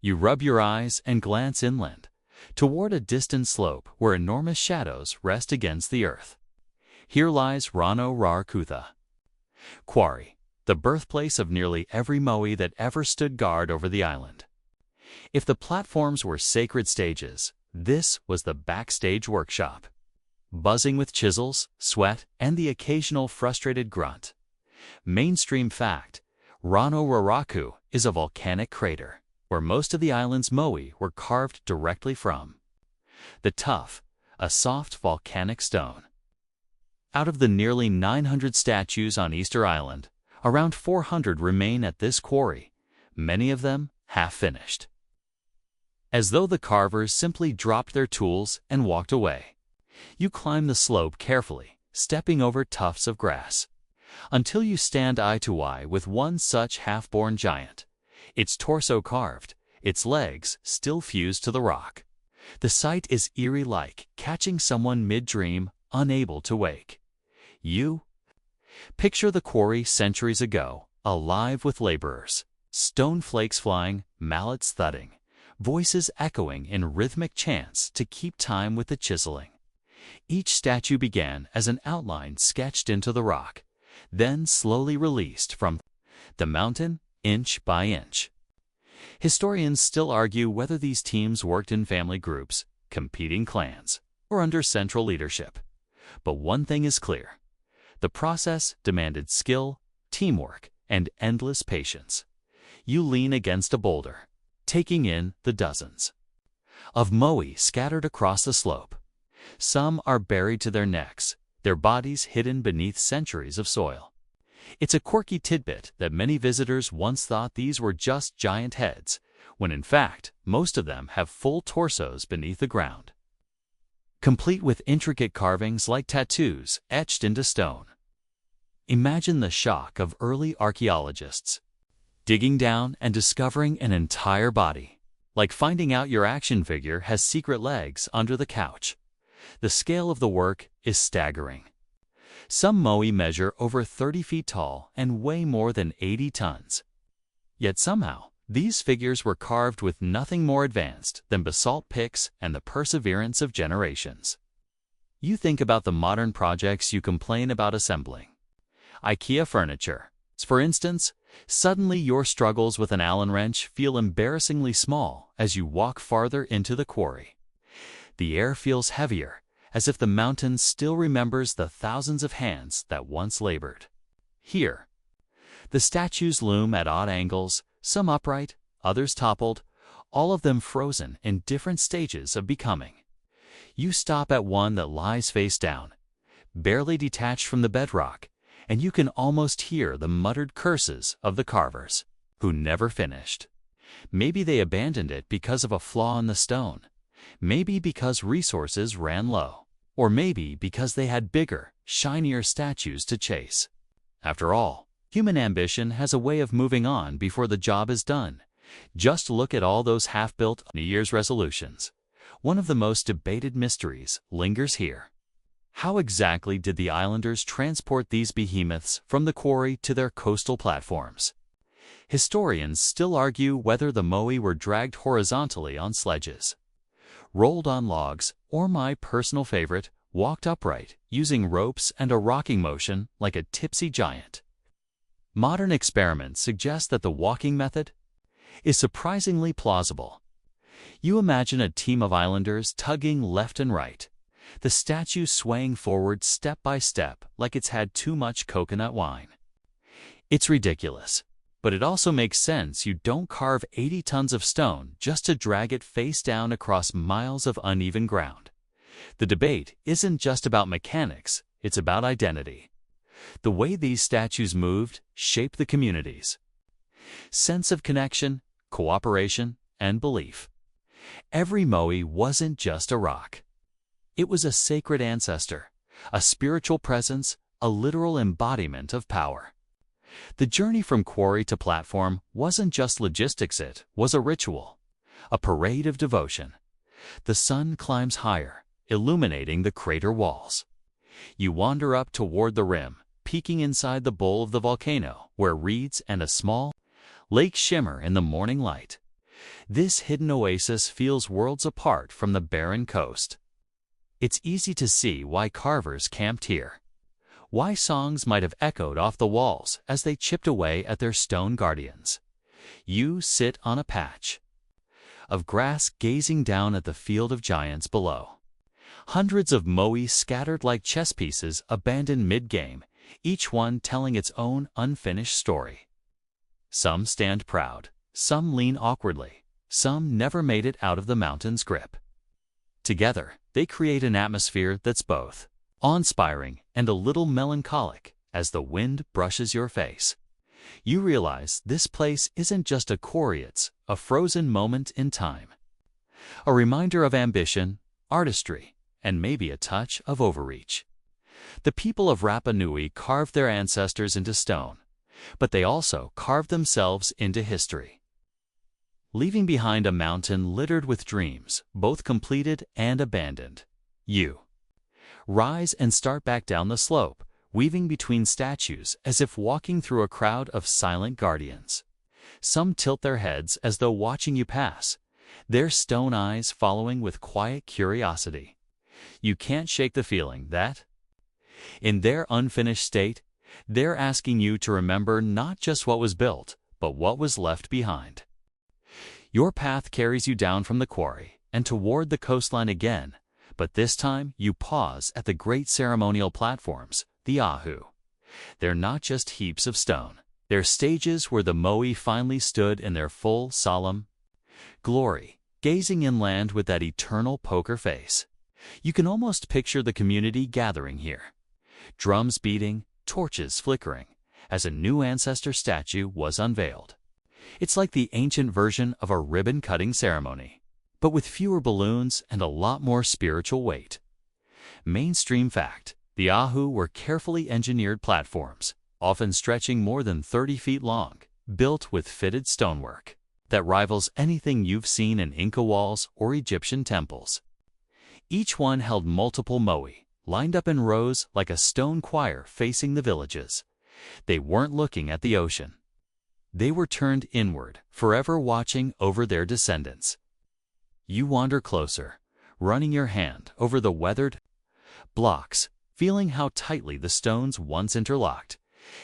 You rub your eyes and glance inland, toward a distant slope where enormous shadows rest against the earth. Here lies Rano Rarkutha Quarry, the birthplace of nearly every Moai that ever stood guard over the island. If the platforms were sacred stages, this was the backstage workshop. Buzzing with chisels, sweat, and the occasional frustrated grunt. Mainstream fact, Rano Raraku is a volcanic crater, where most of the island's Moai were carved directly from. The tuff, a soft volcanic stone. Out of the nearly 900 statues on Easter Island, around 400 remain at this quarry, many of them half-finished. As though the carvers simply dropped their tools and walked away. You climb the slope carefully, stepping over tufts of grass, until you stand eye to eye with one such half-born giant, its torso carved, its legs still fused to the rock. The sight is eerie-like catching someone mid-dream, unable to wake. You picture the quarry centuries ago, alive with laborers, stone flakes flying, mallets thudding, voices echoing in rhythmic chants to keep time with the chiseling. Each statue began as an outline sketched into the rock, then slowly released from the mountain inch by inch. Historians still argue whether these teams worked in family groups, competing clans, or under central leadership. But one thing is clear. The process demanded skill, teamwork, and endless patience. You lean against a boulder, taking in the dozens of Moai scattered across the slope. Some are buried to their necks, their bodies hidden beneath centuries of soil. It's a quirky tidbit that many visitors once thought these were just giant heads, when in fact, most of them have full torsos beneath the ground, complete with intricate carvings like tattoos etched into stone. Imagine the shock of early archaeologists, digging down and discovering an entire body, like finding out your action figure has secret legs under the couch. The scale of the work is staggering. Some Moai measure over 30 feet tall and weigh more than 80 tons. Yet somehow, these figures were carved with nothing more advanced than basalt picks and the perseverance of generations. You think about the modern projects you complain about assembling. IKEA furniture, for instance. Suddenly your struggles with an Allen wrench feel embarrassingly small as you walk farther into the quarry. The air feels heavier, as if the mountain still remembers the thousands of hands that once labored. Here, the statues loom at odd angles, some upright, others toppled, all of them frozen in different stages of becoming. You stop at one that lies face down, barely detached from the bedrock, and you can almost hear the muttered curses of the carvers, who never finished. Maybe they abandoned it because of a flaw in the stone, maybe because resources ran low, or maybe because they had bigger, shinier statues to chase. After all, human ambition has a way of moving on before the job is done. Just look at all those half-built New Year's resolutions. One of the most debated mysteries lingers here. How exactly did the islanders transport these behemoths from the quarry to their coastal platforms? Historians still argue whether the Moai were dragged horizontally on sledges, rolled on logs, or my personal favorite, walked upright, using ropes and a rocking motion like a tipsy giant. Modern experiments suggest that the walking method, is surprisingly plausible. You imagine a team of islanders tugging left and right, the statue swaying forward step by step like it's had too much coconut wine. It's ridiculous, but it also makes sense. You don't carve 80 tons of stone just to drag it face down across miles of uneven ground. The debate isn't just about mechanics, it's about identity. The way these statues moved shaped the community's sense of connection, cooperation, and belief. Every Moai wasn't just a rock. It was a sacred ancestor, a spiritual presence, a literal embodiment of power. The journey from quarry to platform wasn't just logistics, it was a ritual, a parade of devotion. The sun climbs higher, illuminating the crater walls. You wander up toward the rim, peeking inside the bowl of the volcano, where reeds and a small lake shimmer in the morning light. This hidden oasis feels worlds apart from the barren coast. It's easy to see why carvers camped here, why songs might have echoed off the walls as they chipped away at their stone guardians. You sit on a patch of grass gazing down at the field of giants below. Hundreds of Moai scattered like chess pieces abandoned mid-game, each one telling its own unfinished story. Some stand proud, some lean awkwardly, some never made it out of the mountain's grip. Together, they create an atmosphere that's both awe-inspiring and a little melancholic as the wind brushes your face. You realize this place isn't just a quarry, it's a frozen moment in time. A reminder of ambition, artistry, and maybe a touch of overreach. The people of Rapa Nui carved their ancestors into stone, but they also carved themselves into history, leaving behind a mountain littered with dreams, both completed and abandoned. You rise and start back down the slope, weaving between statues as if walking through a crowd of silent guardians. Some tilt their heads as though watching you pass, their stone eyes following with quiet curiosity. You can't shake the feeling that, in their unfinished state, they're asking you to remember not just what was built, but what was left behind. Your path carries you down from the quarry and toward the coastline again, but this time you pause at the great ceremonial platforms, the ahu. They're not just heaps of stone. They're stages where the Moai finally stood in their full, solemn glory, gazing inland with that eternal poker face. You can almost picture the community gathering here, drums beating, torches flickering, as a new ancestor statue was unveiled. It's like the ancient version of a ribbon-cutting ceremony, but with fewer balloons and a lot more spiritual weight. Mainstream fact: the ahu were carefully engineered platforms, often stretching more than 30 feet long, built with fitted stonework that rivals anything you've seen in Inca walls or Egyptian temples. Each one held multiple Moai, lined up in rows like a stone choir facing the villages. They weren't looking at the ocean. They were turned inward, forever watching over their descendants. You wander closer, running your hand over the weathered blocks, feeling how tightly the stones once interlocked.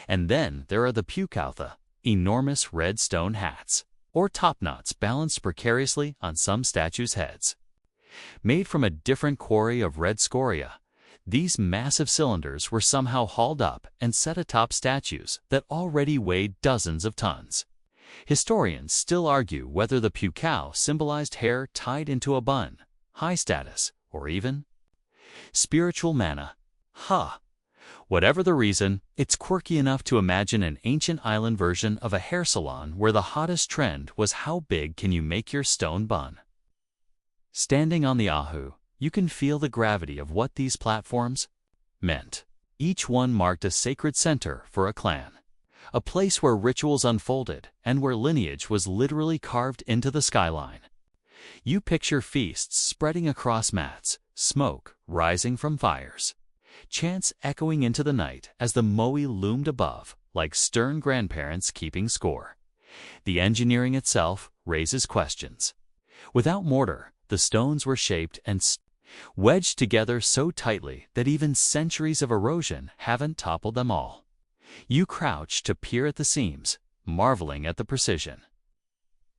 And then there are the pukautha, enormous red stone hats, or topknots balanced precariously on some statues' heads. Made from a different quarry of red scoria, these massive cylinders were somehow hauled up and set atop statues that already weighed dozens of tons. Historians still argue whether the pukao symbolized hair tied into a bun, high status, or even spiritual mana. Whatever the reason, it's quirky enough to imagine an ancient island version of a hair salon where the hottest trend was how big can you make your stone bun. Standing on the ahu, you can feel the gravity of what these platforms meant. Each one marked a sacred center for a clan, a place where rituals unfolded and where lineage was literally carved into the skyline. You picture feasts spreading across mats, smoke rising from fires, chants echoing into the night as the Moai loomed above, like stern grandparents keeping score. The engineering itself raises questions. Without mortar, the stones were shaped and wedged together so tightly that even centuries of erosion haven't toppled them all. You crouch to peer at the seams, marveling at the precision.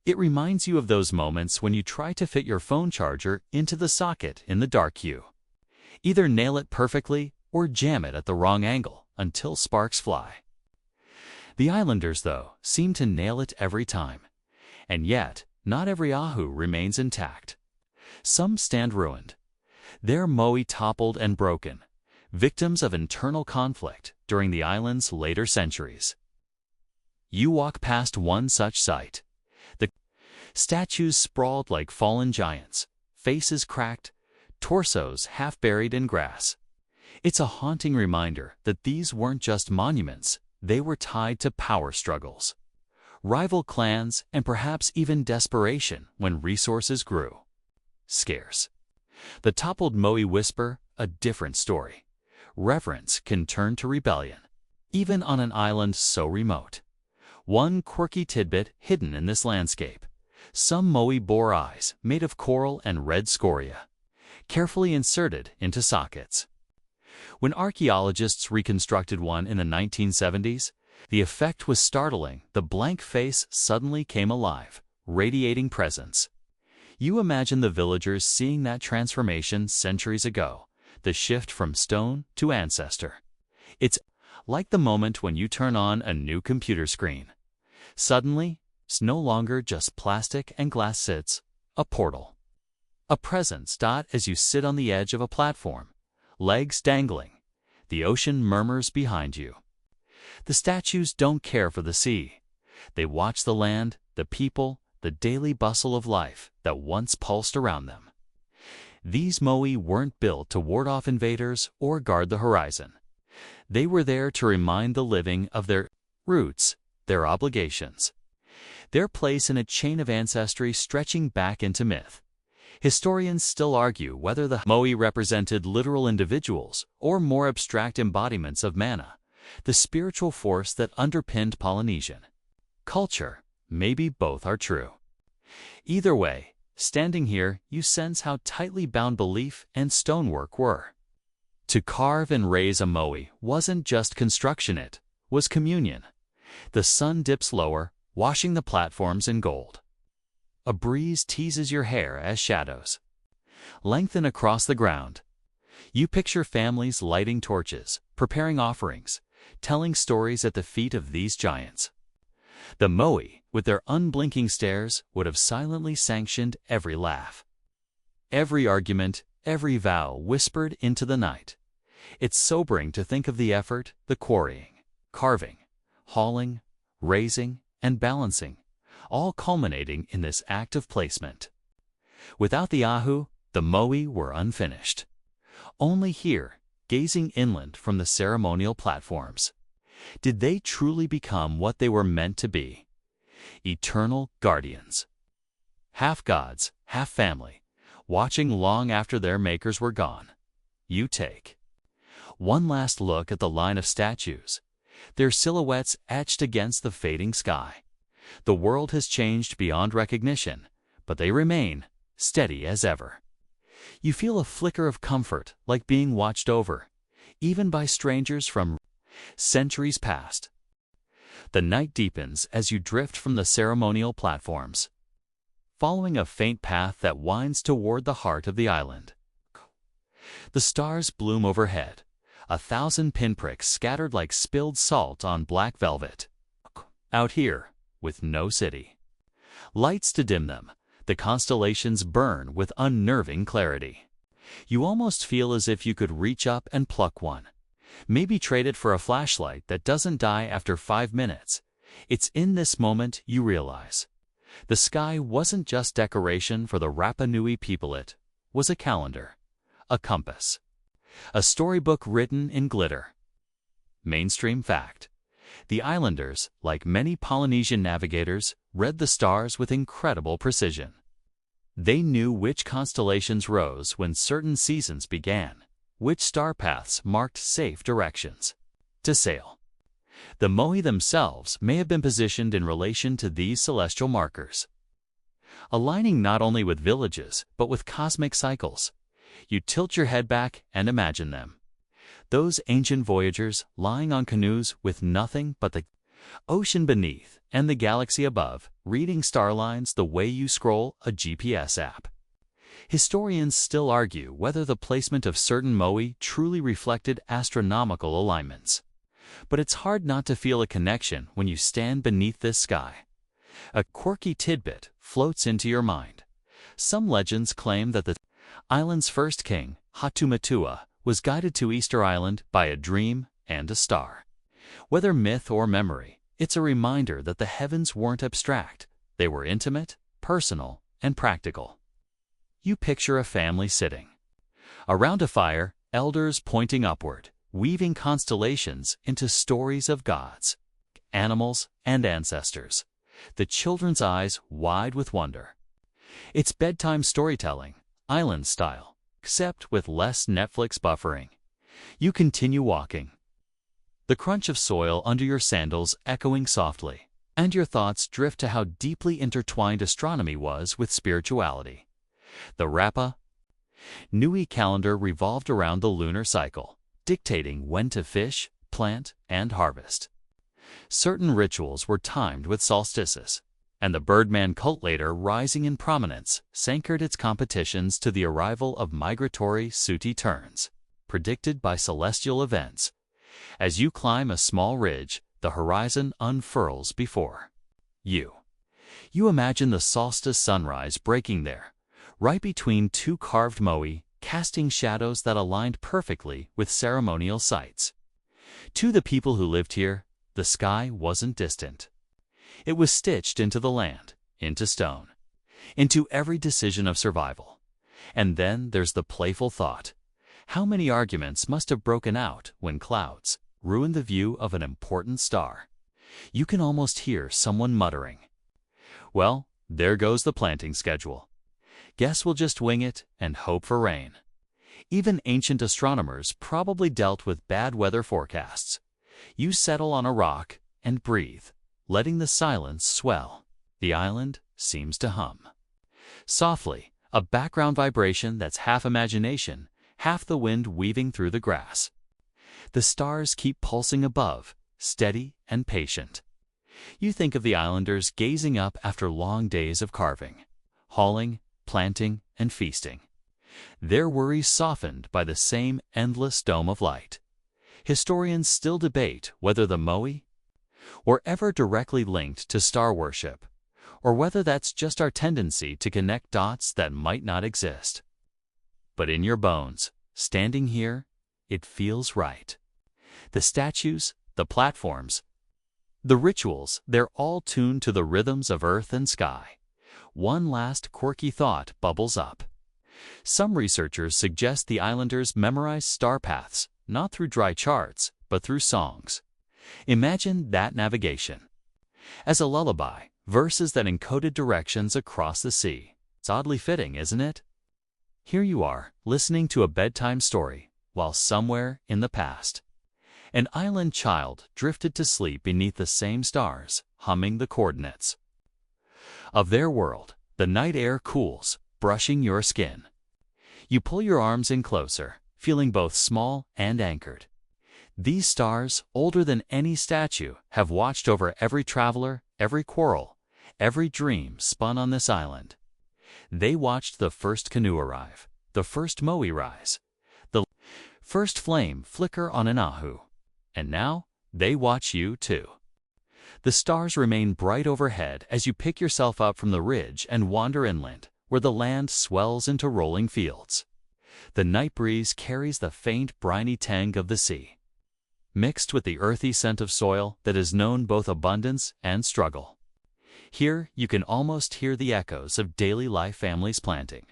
It reminds you of those moments when you try to fit your phone charger into the socket in the dark queue. Either nail it perfectly or jam it at the wrong angle until sparks fly. The islanders, though, seem to nail it every time. And yet, not every ahu remains intact. Some stand ruined. Their moai toppled and broken, victims of internal conflict during the island's later centuries. You walk past one such site. The statues sprawled like fallen giants, faces cracked, torsos half buried in grass. It's a haunting reminder that these weren't just monuments, they were tied to power struggles, rival clans, and perhaps even desperation when resources grew scarce. The toppled moai whisper a different story. Reverence can turn to rebellion, even on an island so remote. One quirky tidbit hidden in this landscape. Some moai bore eyes made of coral and red scoria, carefully inserted into sockets. When archaeologists reconstructed one in the 1970s, the effect was startling. The blank face suddenly came alive, radiating presence. You imagine the villagers seeing that transformation centuries ago, the shift from stone to ancestor. It's like the moment when you turn on a new computer screen. Suddenly, it's no longer just plastic and glass sits, a portal. A presence as you sit on the edge of a platform, legs dangling. The ocean murmurs behind you. The statues don't care for the sea. They watch the land, the people, the daily bustle of life that once pulsed around them. These moai weren't built to ward off invaders or guard the horizon. They were there to remind the living of their roots, their obligations, their place in a chain of ancestry stretching back into myth. Historians still argue whether the moai represented literal individuals or more abstract embodiments of mana, the spiritual force that underpinned Polynesian culture. Maybe both are true. Either way, standing here, you sense how tightly bound belief and stonework were. To carve and raise a moai wasn't just construction, it was communion. The sun dips lower, washing the platforms in gold. A breeze teases your hair as shadows lengthen across the ground. You picture families lighting torches, preparing offerings, telling stories at the feet of these giants. The moai, with their unblinking stares, would have silently sanctioned every laugh, every argument, every vow whispered into the night. It's sobering to think of the effort, the quarrying, carving, hauling, raising, and balancing, all culminating in this act of placement. Without the ahu, the moai were unfinished. Only here, gazing inland from the ceremonial platforms, did they truly become what they were meant to be: eternal guardians. Half gods, half family, watching long after their makers were gone. You take one last look at the line of statues, their silhouettes etched against the fading sky. The world has changed beyond recognition, but they remain steady as ever. You feel a flicker of comfort, like being watched over, even by strangers from centuries past. The night deepens as you drift from the ceremonial platforms, following a faint path that winds toward the heart of the island. The stars bloom overhead, 1,000 pinpricks scattered like spilled salt on black velvet. Out here, with no city, lights to dim them, the constellations burn with unnerving clarity. You almost feel as if you could reach up and pluck one, maybe trade it for a flashlight that doesn't die after 5 minutes. It's in this moment you realize the sky wasn't just decoration for the Rapa Nui people, it was a calendar, a compass, a storybook written in glitter. Mainstream fact: the islanders, like many Polynesian navigators, read the stars with incredible precision. They knew which constellations rose when certain seasons began, which star paths marked safe directions to sail. The moai themselves may have been positioned in relation to these celestial markers, aligning not only with villages, but with cosmic cycles. You tilt your head back and imagine them. Those ancient voyagers lying on canoes with nothing but the ocean beneath and the galaxy above, reading star lines the way you scroll a GPS app. Historians still argue whether the placement of certain moai truly reflected astronomical alignments. But it's hard not to feel a connection when you stand beneath this sky. A quirky tidbit floats into your mind. Some legends claim that the island's first king, Hatumatua, was guided to Easter Island by a dream and a star. Whether myth or memory, it's a reminder that the heavens weren't abstract. They were intimate, personal, and practical. You picture a family sitting around a fire, elders pointing upward, weaving constellations into stories of gods, animals, and ancestors. The children's eyes wide with wonder. It's bedtime storytelling, island style, except with less Netflix buffering. You continue walking, the crunch of soil under your sandals echoing softly, and your thoughts drift to how deeply intertwined astronomy was with spirituality. The Rapa Nui calendar revolved around the lunar cycle, dictating when to fish, plant, and harvest. Certain rituals were timed with solstices, and the Birdman cult later rising in prominence anchored its competitions to the arrival of migratory sooty terns, predicted by celestial events. As you climb a small ridge, the horizon unfurls before you. You imagine the solstice sunrise breaking there, right between two carved moai, casting shadows that aligned perfectly with ceremonial sites. To the people who lived here, the sky wasn't distant. It was stitched into the land, into stone, into every decision of survival. And then there's the playful thought: how many arguments must have broken out when clouds ruined the view of an important star? You can almost hear someone muttering, "Well, there goes the planting schedule. Guess we'll just wing it and hope for rain." Even ancient astronomers probably dealt with bad weather forecasts. You settle on a rock and breathe, letting the silence swell. The island seems to hum softly, a background vibration that's half imagination, half the wind weaving through the grass. The stars keep pulsing above, steady and patient. You think of the islanders gazing up after long days of carving, hauling, planting, and feasting. Their worries softened by the same endless dome of light. Historians still debate whether the moai were ever directly linked to star worship, or whether that's just our tendency to connect dots that might not exist. But in your bones, standing here, it feels right. The statues, the platforms, the rituals, they're all tuned to the rhythms of earth and sky. One last quirky thought bubbles up. Some researchers suggest the islanders memorized star paths, not through dry charts, but through songs. Imagine that navigation. As a lullaby, verses that encoded directions across the sea. It's oddly fitting, isn't it? Here you are, listening to a bedtime story, while somewhere in the past, an island child drifted to sleep beneath the same stars, humming the coordinates of their world. The night air cools, brushing your skin. You pull your arms in closer, feeling both small and anchored. These stars, older than any statue, have watched over every traveler, every quarrel, every dream spun on this island. They watched the first canoe arrive, the first moai rise, the first flame flicker on an ahu. And now, they watch you too. The stars remain bright overhead as you pick yourself up from the ridge and wander inland, where the land swells into rolling fields. The night breeze carries the faint briny tang of the sea, mixed with the earthy scent of soil that has known both abundance and struggle. Here, you can almost hear the echoes of daily life, families planting,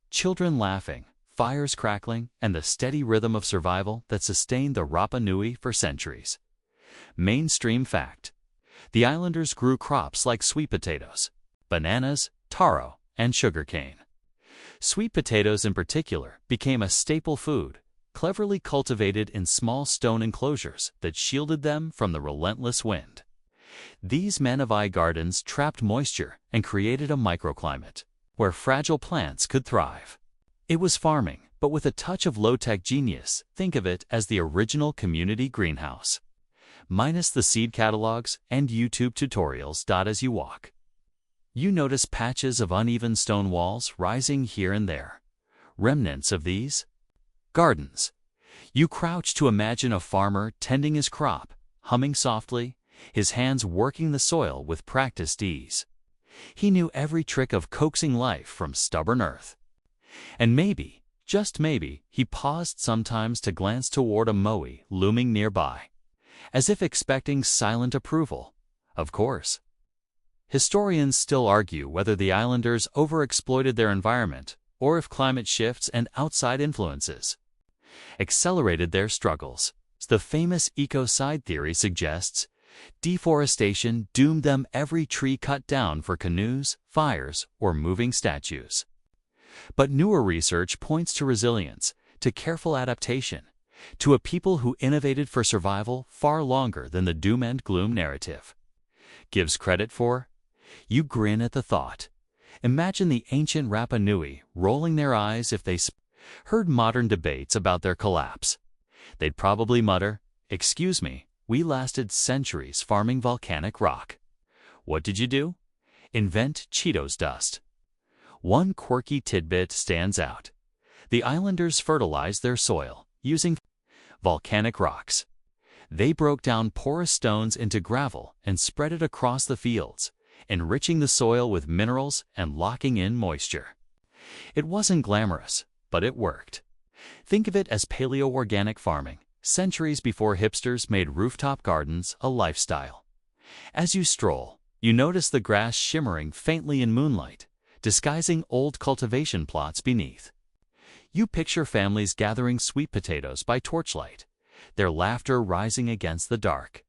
children laughing, fires crackling, and the steady rhythm of survival that sustained the Rapa Nui for centuries. Mainstream fact: the islanders grew crops like sweet potatoes, bananas, taro, and sugarcane. Sweet potatoes in particular became a staple food, cleverly cultivated in small stone enclosures that shielded them from the relentless wind. These Manavai gardens trapped moisture and created a microclimate where fragile plants could thrive. It was farming, but with a touch of low-tech genius. Think of it as the original community greenhouse. minus the seed catalogs and YouTube tutorials. As you walk, you notice patches of uneven stone walls rising here and there, remnants of these gardens. You crouch to imagine a farmer tending his crop, humming softly, his hands working the soil with practiced ease. He knew every trick of coaxing life from stubborn earth. And maybe, just maybe, he paused sometimes to glance toward a moai looming nearby, as if expecting silent approval. Of course. Historians still argue whether the islanders overexploited their environment or if climate shifts and outside influences accelerated their struggles. The famous ecocide theory suggests deforestation doomed them every tree cut down for canoes, fires, or moving statues. But newer research points to resilience, to careful adaptation, to a people who innovated for survival far longer than the doom and gloom narrative gives credit for. You grin at the thought. Imagine the ancient Rapa Nui rolling their eyes if they heard modern debates about their collapse. They'd probably mutter, "Excuse me, we lasted centuries farming volcanic rock. What did you do? Invent Cheetos dust." One quirky tidbit stands out. The islanders fertilized their soil using volcanic rocks. They broke down porous stones into gravel and spread it across the fields, enriching the soil with minerals and locking in moisture. It wasn't glamorous, but it worked. Think of it as paleo-organic farming, centuries before hipsters made rooftop gardens a lifestyle. As you stroll, you notice the grass shimmering faintly in moonlight, disguising old cultivation plots beneath. You picture families gathering sweet potatoes by torchlight, their laughter rising against the dark.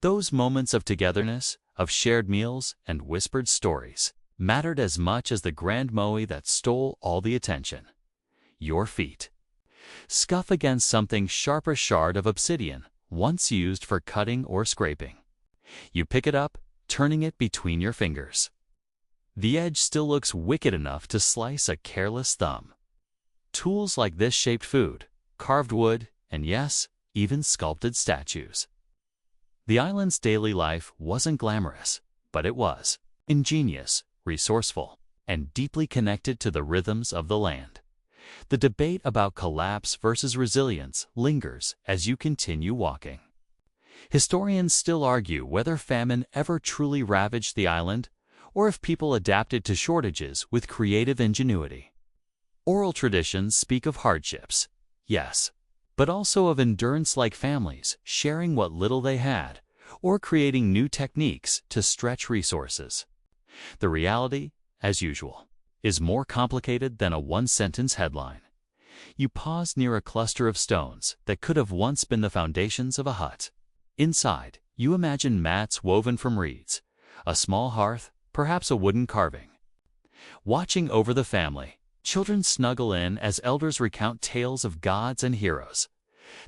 Those moments of togetherness, of shared meals and whispered stories, mattered as much as the grand moai that stole all the attention. Your feet scuff against something sharp, a shard of obsidian, once used for cutting or scraping. You pick it up, turning it between your fingers. The edge still looks wicked enough to slice a careless thumb. Tools like this shaped food, carved wood, and yes, even sculpted statues. The island's daily life wasn't glamorous, but it was ingenious, resourceful, and deeply connected to the rhythms of the land. The debate about collapse versus resilience lingers as you continue walking. Historians still argue whether famine ever truly ravaged the island or if people adapted to shortages with creative ingenuity. Oral traditions speak of hardships, yes, but also of endurance, like families sharing what little they had or creating new techniques to stretch resources. The reality, as usual, is more complicated than a one-sentence headline. You pause near a cluster of stones that could have once been the foundations of a hut. Inside, you imagine mats woven from reeds, a small hearth, perhaps a wooden carving. Watching over the family, children snuggle in as elders recount tales of gods and heroes,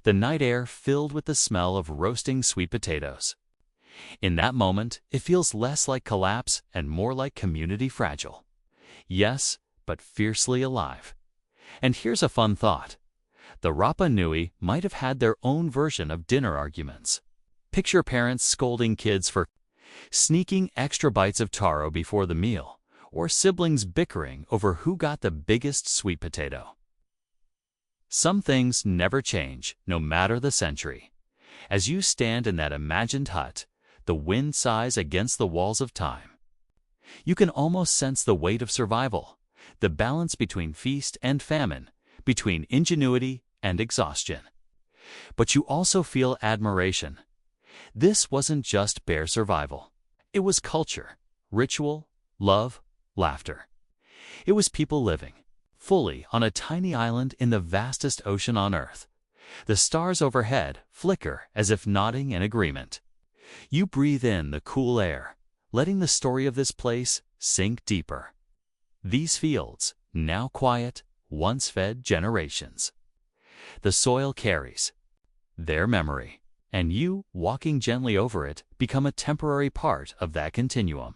the night air filled with the smell of roasting sweet potatoes. In that moment, it feels less like collapse and more like community, fragile. Yes, but fiercely alive. And here's a fun thought. The Rapa Nui might have had their own version of dinner arguments. Picture parents scolding kids for sneaking extra bites of taro before the meal, or siblings bickering over who got the biggest sweet potato. Some things never change, no matter the century. As you stand in that imagined hut, the wind sighs against the walls of time. You can almost sense the weight of survival, the balance between feast and famine, between ingenuity and exhaustion. But you also feel admiration. This wasn't just bare survival. It was culture, ritual, love, laughter. It was people living fully on a tiny island in the vastest ocean on Earth. The stars overhead flicker as if nodding in agreement. You breathe in the cool air, letting the story of this place sink deeper. These fields, now quiet, once fed generations. The soil carries their memory, and you, walking gently over it, become a temporary part of that continuum.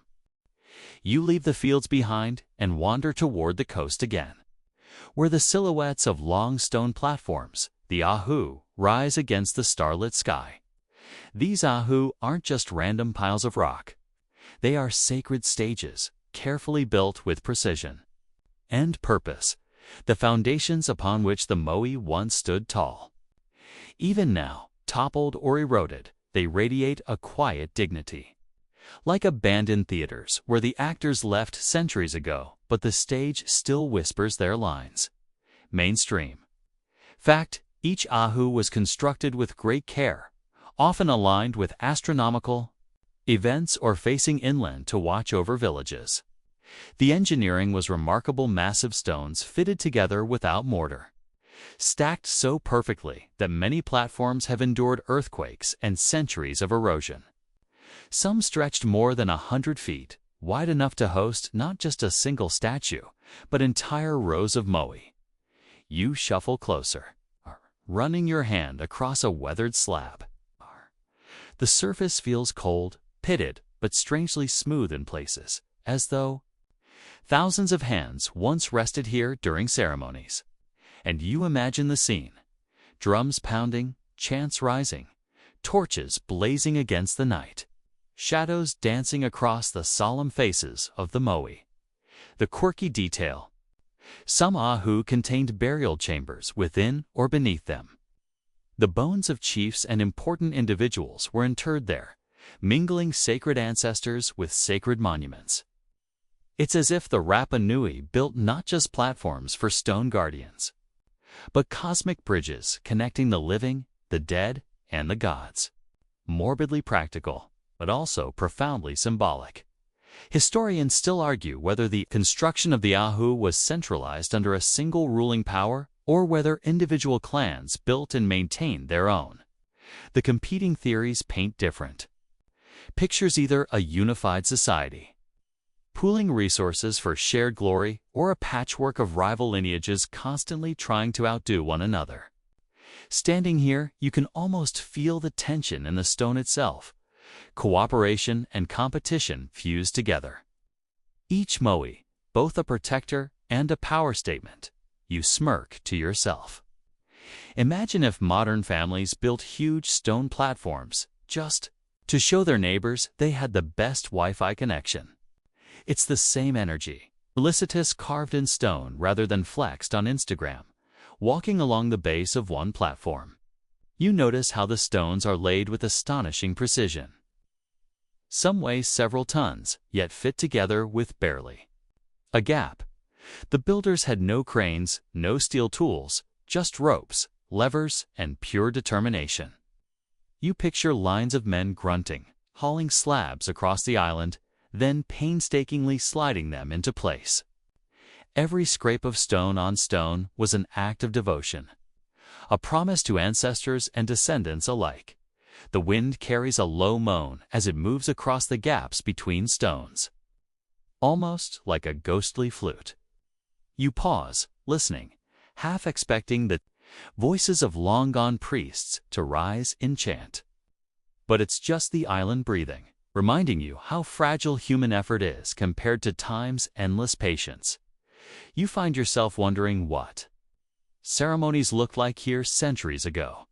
You leave the fields behind and wander toward the coast again, where the silhouettes of long stone platforms, the ahu, rise against the starlit sky. These ahu aren't just random piles of rock. They are sacred stages, carefully built with precision and purpose, the foundations upon which the Moai once stood tall. Even now, toppled or eroded, they radiate a quiet dignity. Like abandoned theaters where the actors left centuries ago, but the stage still whispers their lines. Mainstream. Fact, each ahu was constructed with great care, often aligned with astronomical events or facing inland to watch over villages. The engineering was remarkable, massive stones fitted together without mortar, stacked so perfectly that many platforms have endured earthquakes and centuries of erosion. Some stretched more than 100 feet, wide enough to host not just a single statue, but entire rows of moai. You shuffle closer, running your hand across a weathered slab. The surface feels cold, pitted, but strangely smooth in places, as though thousands of hands once rested here during ceremonies. And you imagine the scene: drums pounding, chants rising, torches blazing against the night, shadows dancing across the solemn faces of the moai. The quirky detail: some ahu contained burial chambers within or beneath them. The bones of chiefs and important individuals were interred there, mingling sacred ancestors with sacred monuments. It's as if the Rapa Nui built not just platforms for stone guardians, but cosmic bridges connecting the living, the dead, and the gods. Morbidly practical, but also profoundly symbolic. Historians still argue whether the construction of the ahu was centralized under a single ruling power or whether individual clans built and maintained their own. The competing theories paint different pictures: either a unified society, pooling resources for shared glory, or a patchwork of rival lineages constantly trying to outdo one another. Standing here, you can almost feel the tension in the stone itself. Cooperation and competition fused together. Each moai, both a protector and a power statement. You smirk to yourself. Imagine if modern families built huge stone platforms just to show their neighbors they had the best Wi-Fi connection. It's the same energy, felicitous, carved in stone rather than flexed on Instagram, walking along the base of one platform. You notice how the stones are laid with astonishing precision. Some weigh several tons, yet fit together with barely a gap. The builders had no cranes, no steel tools, just ropes, levers, and pure determination. You picture lines of men grunting, hauling slabs across the island, then painstakingly sliding them into place. Every scrape of stone on stone was an act of devotion, a promise to ancestors and descendants alike. The wind carries a low moan as it moves across the gaps between stones, almost like a ghostly flute. You pause, listening, half expecting the voices of long-gone priests to rise in chant. But it's just the island breathing, reminding you how fragile human effort is compared to time's endless patience. You find yourself wondering what ceremonies looked like here centuries ago.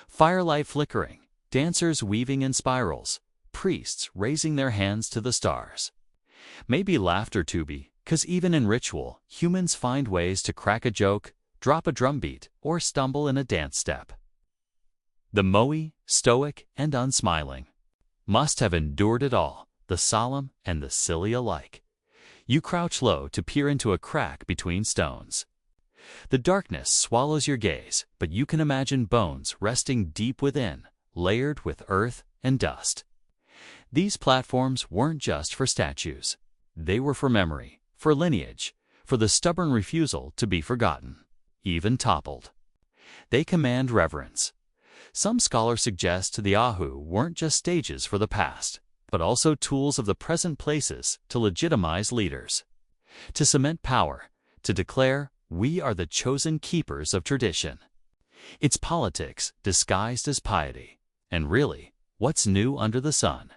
Firelight flickering, dancers weaving in spirals, priests raising their hands to the stars. Maybe laughter too, because even in ritual, humans find ways to crack a joke, drop a drumbeat, or stumble in a dance step. The moai, stoic and unsmiling, must have endured it all, the solemn and the silly alike. You crouch low to peer into a crack between stones. The darkness swallows your gaze, but you can imagine bones resting deep within, layered with earth and dust. These platforms weren't just for statues. They were for memory, for lineage, for the stubborn refusal to be forgotten, even toppled. They command reverence. Some scholars suggest the ahu weren't just stages for the past, but also tools of the present places to legitimize leaders, to cement power, to declare, "We are the chosen keepers of tradition." It's politics disguised as piety. And really, what's new under the sun?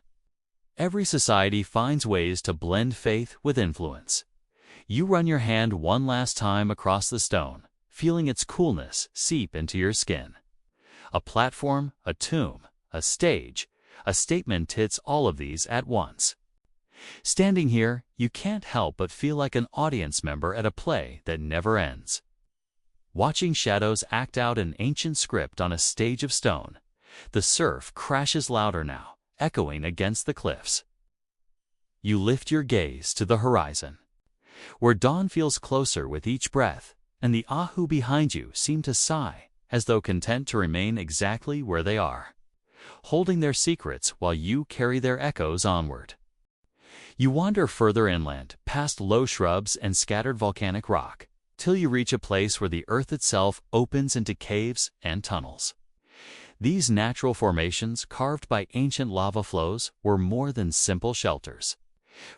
Every society finds ways to blend faith with influence. You run your hand one last time across the stone, feeling its coolness seep into your skin. A platform, a tomb, a stage, a statement hits all of these at once. Standing here, you can't help but feel like an audience member at a play that never ends. Watching shadows act out an ancient script on a stage of stone, the surf crashes louder now, echoing against the cliffs. You lift your gaze to the horizon, where dawn feels closer with each breath, and the ahu behind you seem to sigh, as though content to remain exactly where they are, holding their secrets while you carry their echoes onward. You wander further inland, past low shrubs and scattered volcanic rock, till you reach a place where the earth itself opens into caves and tunnels. These natural formations, carved by ancient lava flows, were more than simple shelters.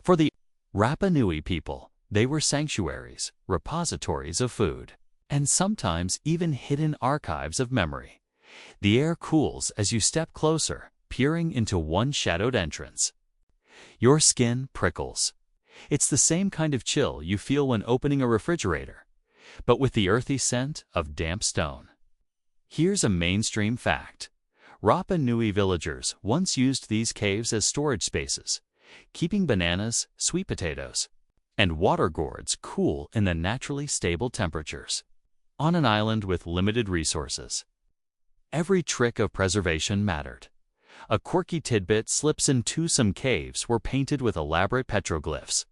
For the Rapa Nui people, they were sanctuaries, repositories of food, and sometimes even hidden archives of memory. The air cools as you step closer, peering into one shadowed entrance. Your skin prickles. It's the same kind of chill you feel when opening a refrigerator, but with the earthy scent of damp stone. Here's a mainstream fact. Rapa Nui villagers once used these caves as storage spaces, keeping bananas, sweet potatoes, and water gourds cool in the naturally stable temperatures. On an island with limited resources, every trick of preservation mattered. A quirky tidbit slips into some caves were painted with elaborate petroglyphs,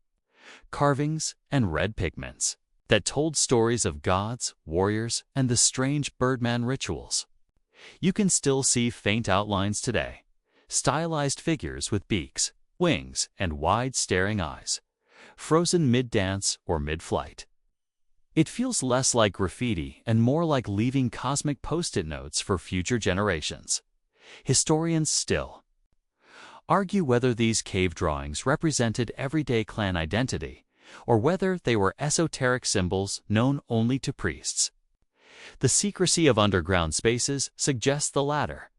carvings, and red pigments that told stories of gods, warriors, and the strange birdman rituals. You can still see faint outlines today, stylized figures with beaks, wings, and wide staring eyes, frozen mid-dance or mid-flight. It feels less like graffiti and more like leaving cosmic post-it notes for future generations. Historians still argue whether these cave drawings represented everyday clan identity, or whether they were esoteric symbols known only to priests. The secrecy of underground spaces suggests the latter.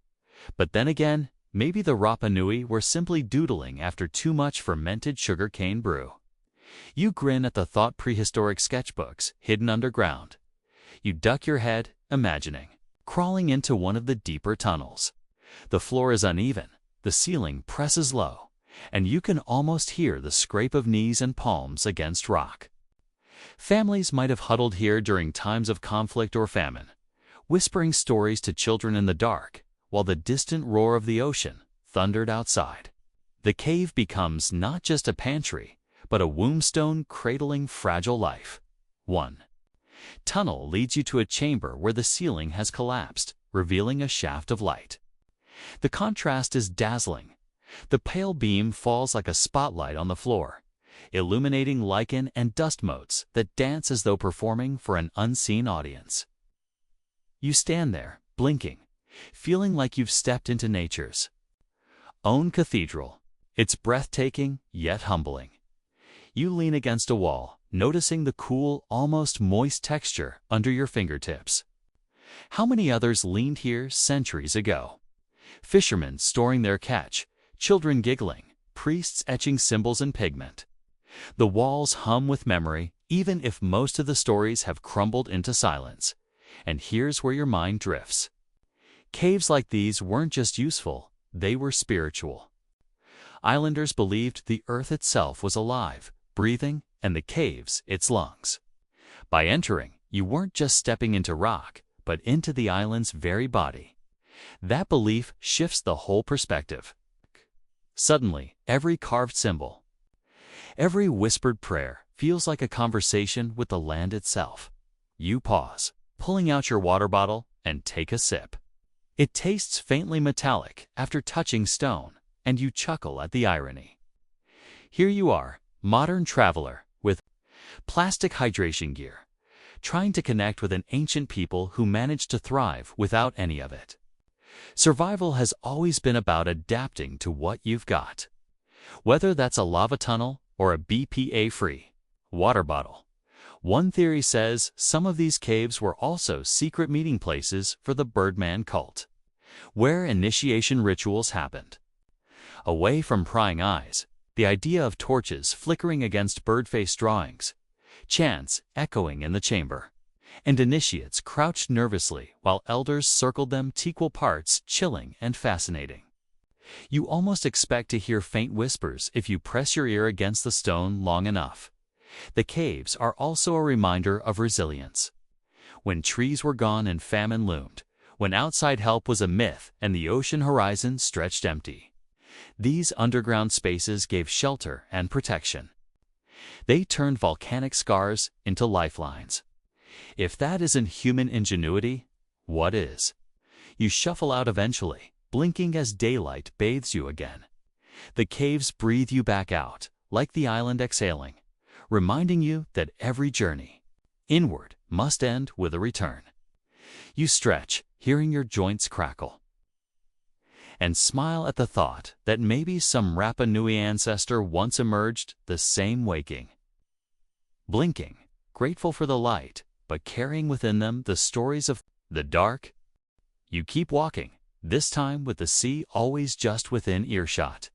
But then again, maybe the Rapa Nui were simply doodling after too much fermented sugarcane brew. You grin at the thought prehistoric sketchbooks hidden underground. You duck your head, imagining crawling into one of the deeper tunnels. The floor is uneven, the ceiling presses low, and you can almost hear the scrape of knees and palms against rock. Families might have huddled here during times of conflict or famine, whispering stories to children in the dark, while the distant roar of the ocean thundered outside. The cave becomes not just a pantry, but a wombstone cradling fragile life. 1. Tunnel leads you to a chamber where the ceiling has collapsed, revealing a shaft of light. The contrast is dazzling. The pale beam falls like a spotlight on the floor, illuminating lichen and dust motes that dance as though performing for an unseen audience. You stand there, blinking, feeling like you've stepped into nature's own cathedral. It's breathtaking, yet humbling. You lean against a wall, noticing the cool, almost moist texture under your fingertips. How many others leaned here centuries ago? Fishermen storing their catch, children giggling, priests etching symbols in pigment. The walls hum with memory, even if most of the stories have crumbled into silence. And here's where your mind drifts. Caves like these weren't just useful, they were spiritual. Islanders believed the earth itself was alive, breathing, and the caves its lungs. By entering, you weren't just stepping into rock, but into the island's very body. That belief shifts the whole perspective. Suddenly, every carved symbol, every whispered prayer feels like a conversation with the land itself. You pause, pulling out your water bottle, and take a sip. It tastes faintly metallic after touching stone, and you chuckle at the irony. Here you are, modern traveler, with plastic hydration gear, trying to connect with an ancient people who managed to thrive without any of it. Survival has always been about adapting to what you've got. Whether that's a lava tunnel or a BPA-free water bottle. One theory says some of these caves were also secret meeting places for the Birdman cult, where initiation rituals happened. Away from prying eyes, the idea of torches flickering against bird-face drawings, chants echoing in the chamber, and initiates crouched nervously while elders circled them, equal parts chilling and fascinating. You almost expect to hear faint whispers if you press your ear against the stone long enough. The caves are also a reminder of resilience. When trees were gone and famine loomed, when outside help was a myth and the ocean horizon stretched empty, these underground spaces gave shelter and protection. They turned volcanic scars into lifelines. If that isn't human ingenuity, what is? You shuffle out eventually, blinking as daylight bathes you again. The caves breathe you back out, like the island exhaling, reminding you that every journey inward must end with a return. You stretch, hearing your joints crackle, and smile at the thought that maybe some Rapa Nui ancestor once emerged the same waking. Blinking, grateful for the light, but carrying within them the stories of the dark. You keep walking, this time with the sea always just within earshot.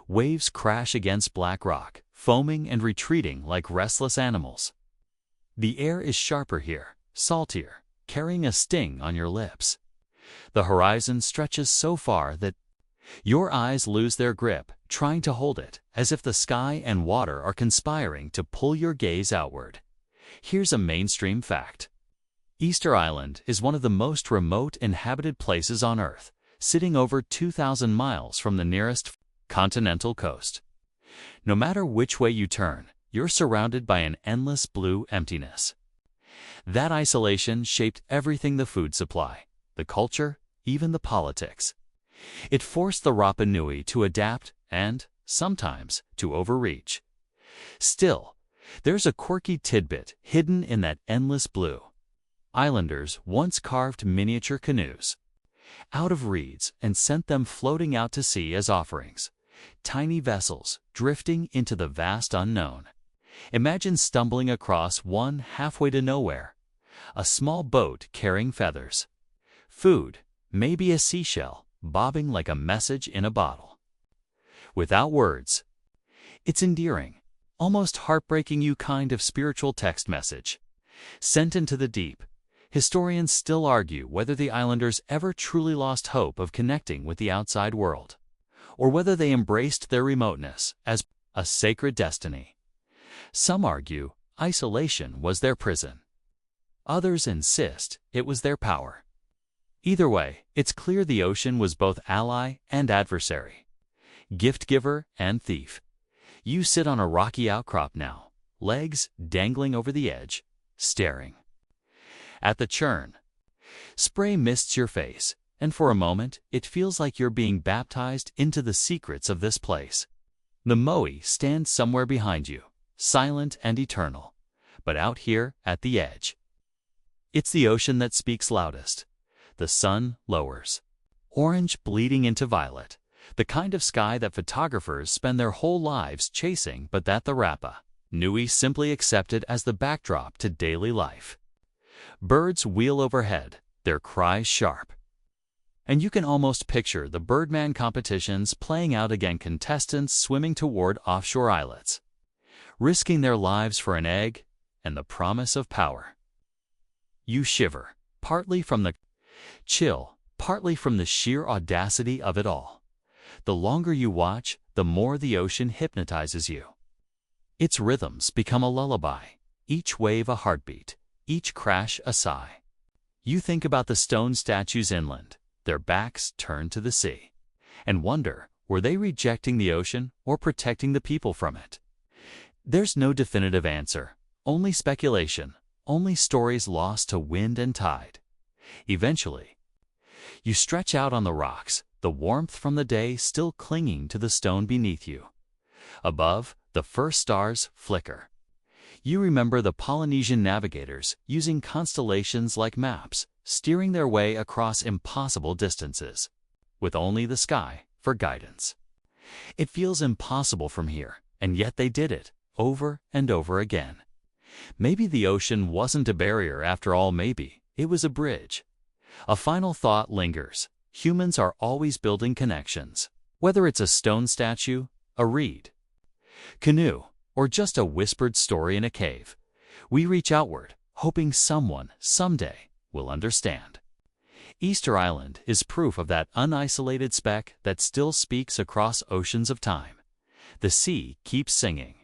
Waves crash against black rock, foaming and retreating like restless animals. The air is sharper here, saltier, carrying a sting on your lips. The horizon stretches so far that your eyes lose their grip, trying to hold it, as if the sky and water are conspiring to pull your gaze outward. Here's a mainstream fact. Easter Island is one of the most remote inhabited places on Earth, sitting over 2,000 miles from the nearest continental coast. No matter which way you turn, you're surrounded by an endless blue emptiness. That isolation shaped everything: the food supply, the culture, even the politics. It forced the Rapa Nui to adapt and, sometimes, to overreach. Still, there's a quirky tidbit hidden in that endless blue. Islanders once carved miniature canoes out of reeds and sent them floating out to sea as offerings. Tiny vessels drifting into the vast unknown. Imagine stumbling across one halfway to nowhere. A small boat carrying feathers. Food, maybe a seashell, bobbing like a message in a bottle. Without words. It's endearing, almost heartbreaking kind of spiritual text message. Sent into the deep. Historians still argue whether the islanders ever truly lost hope of connecting with the outside world, or whether they embraced their remoteness as a sacred destiny. Some argue isolation was their prison. Others insist it was their power. Either way, it's clear the ocean was both ally and adversary, gift giver and thief. You sit on a rocky outcrop now, legs dangling over the edge, staring at the churn. Spray mists your face, and for a moment it feels like you're being baptized into the secrets of this place. The Moai stands somewhere behind you, silent and eternal, but out here at the edge. It's the ocean that speaks loudest. The sun lowers, orange bleeding into violet, the kind of sky that photographers spend their whole lives chasing, but that the Rapa Nui simply accepted as the backdrop to daily life. Birds wheel overhead, their cries sharp. And you can almost picture the Birdman competitions playing out again, contestants swimming toward offshore islets, risking their lives for an egg and the promise of power. You shiver, partly from the chill, partly from the sheer audacity of it all. The longer you watch, the more the ocean hypnotizes you. Its rhythms become a lullaby, each wave a heartbeat, each crash a sigh. You think about the stone statues inland, their backs turned to the sea, and wonder, were they rejecting the ocean or protecting the people from it? There's no definitive answer, only speculation, only stories lost to wind and tide. Eventually, you stretch out on the rocks, the warmth from the day still clinging to the stone beneath you. Above, the first stars flicker. You remember the Polynesian navigators using constellations like maps, steering their way across impossible distances, with only the sky for guidance. It feels impossible from here, and yet they did it, over and over again. Maybe the ocean wasn't a barrier after all, maybe it was a bridge. A final thought lingers. Humans are always building connections. Whether it's a stone statue, a reed, canoe, or just a whispered story in a cave, we reach outward, hoping someone, someday, will understand. Easter Island is proof of that unisolated speck that still speaks across oceans of time. The sea keeps singing,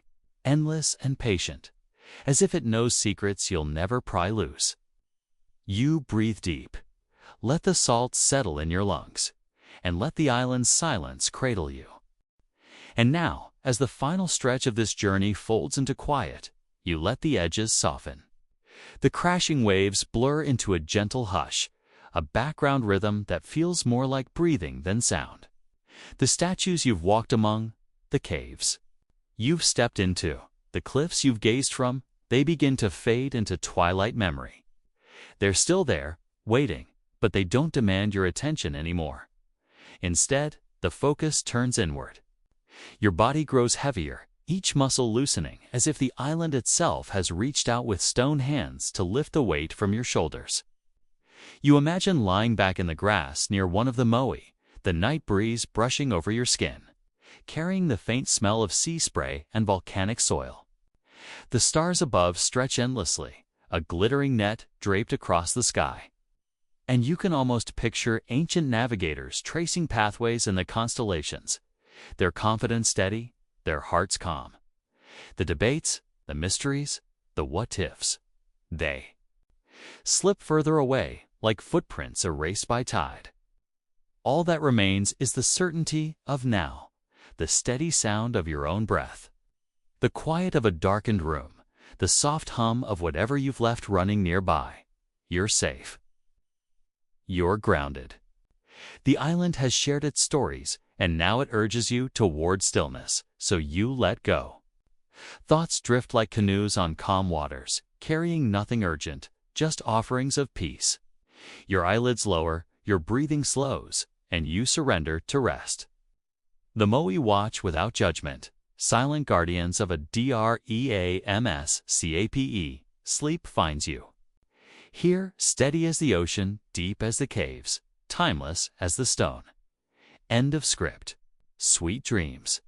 endless and patient, as if it knows secrets you'll never pry loose. You breathe deep. Let the salt settle in your lungs, and let the island's silence cradle you. And now, as the final stretch of this journey folds into quiet, you let the edges soften. The crashing waves blur into a gentle hush, a background rhythm that feels more like breathing than sound. The statues you've walked among, the caves you've stepped into, the cliffs you've gazed from, they begin to fade into twilight memory. They're still there, waiting, but they don't demand your attention anymore. Instead, the focus turns inward. Your body grows heavier, each muscle loosening as if the island itself has reached out with stone hands to lift the weight from your shoulders. You imagine lying back in the grass near one of the Moai, the night breeze brushing over your skin, carrying the faint smell of sea spray and volcanic soil. The stars above stretch endlessly, a glittering net draped across the sky. And you can almost picture ancient navigators tracing pathways in the constellations, their confidence steady, their hearts calm. The debates, the mysteries, the what-ifs, they slip further away like footprints erased by tide. All that remains is the certainty of now, the steady sound of your own breath, the quiet of a darkened room, the soft hum of whatever you've left running nearby. You're safe. You're grounded. The island has shared its stories, and now it urges you toward stillness, so you let go. Thoughts drift like canoes on calm waters, carrying nothing urgent, just offerings of peace. Your eyelids lower, your breathing slows, and you surrender to rest. The Moai watch without judgment, silent guardians of a dreamscape. Sleep finds you. Here, steady as the ocean, deep as the caves, timeless as the stone. End of script. Sweet dreams.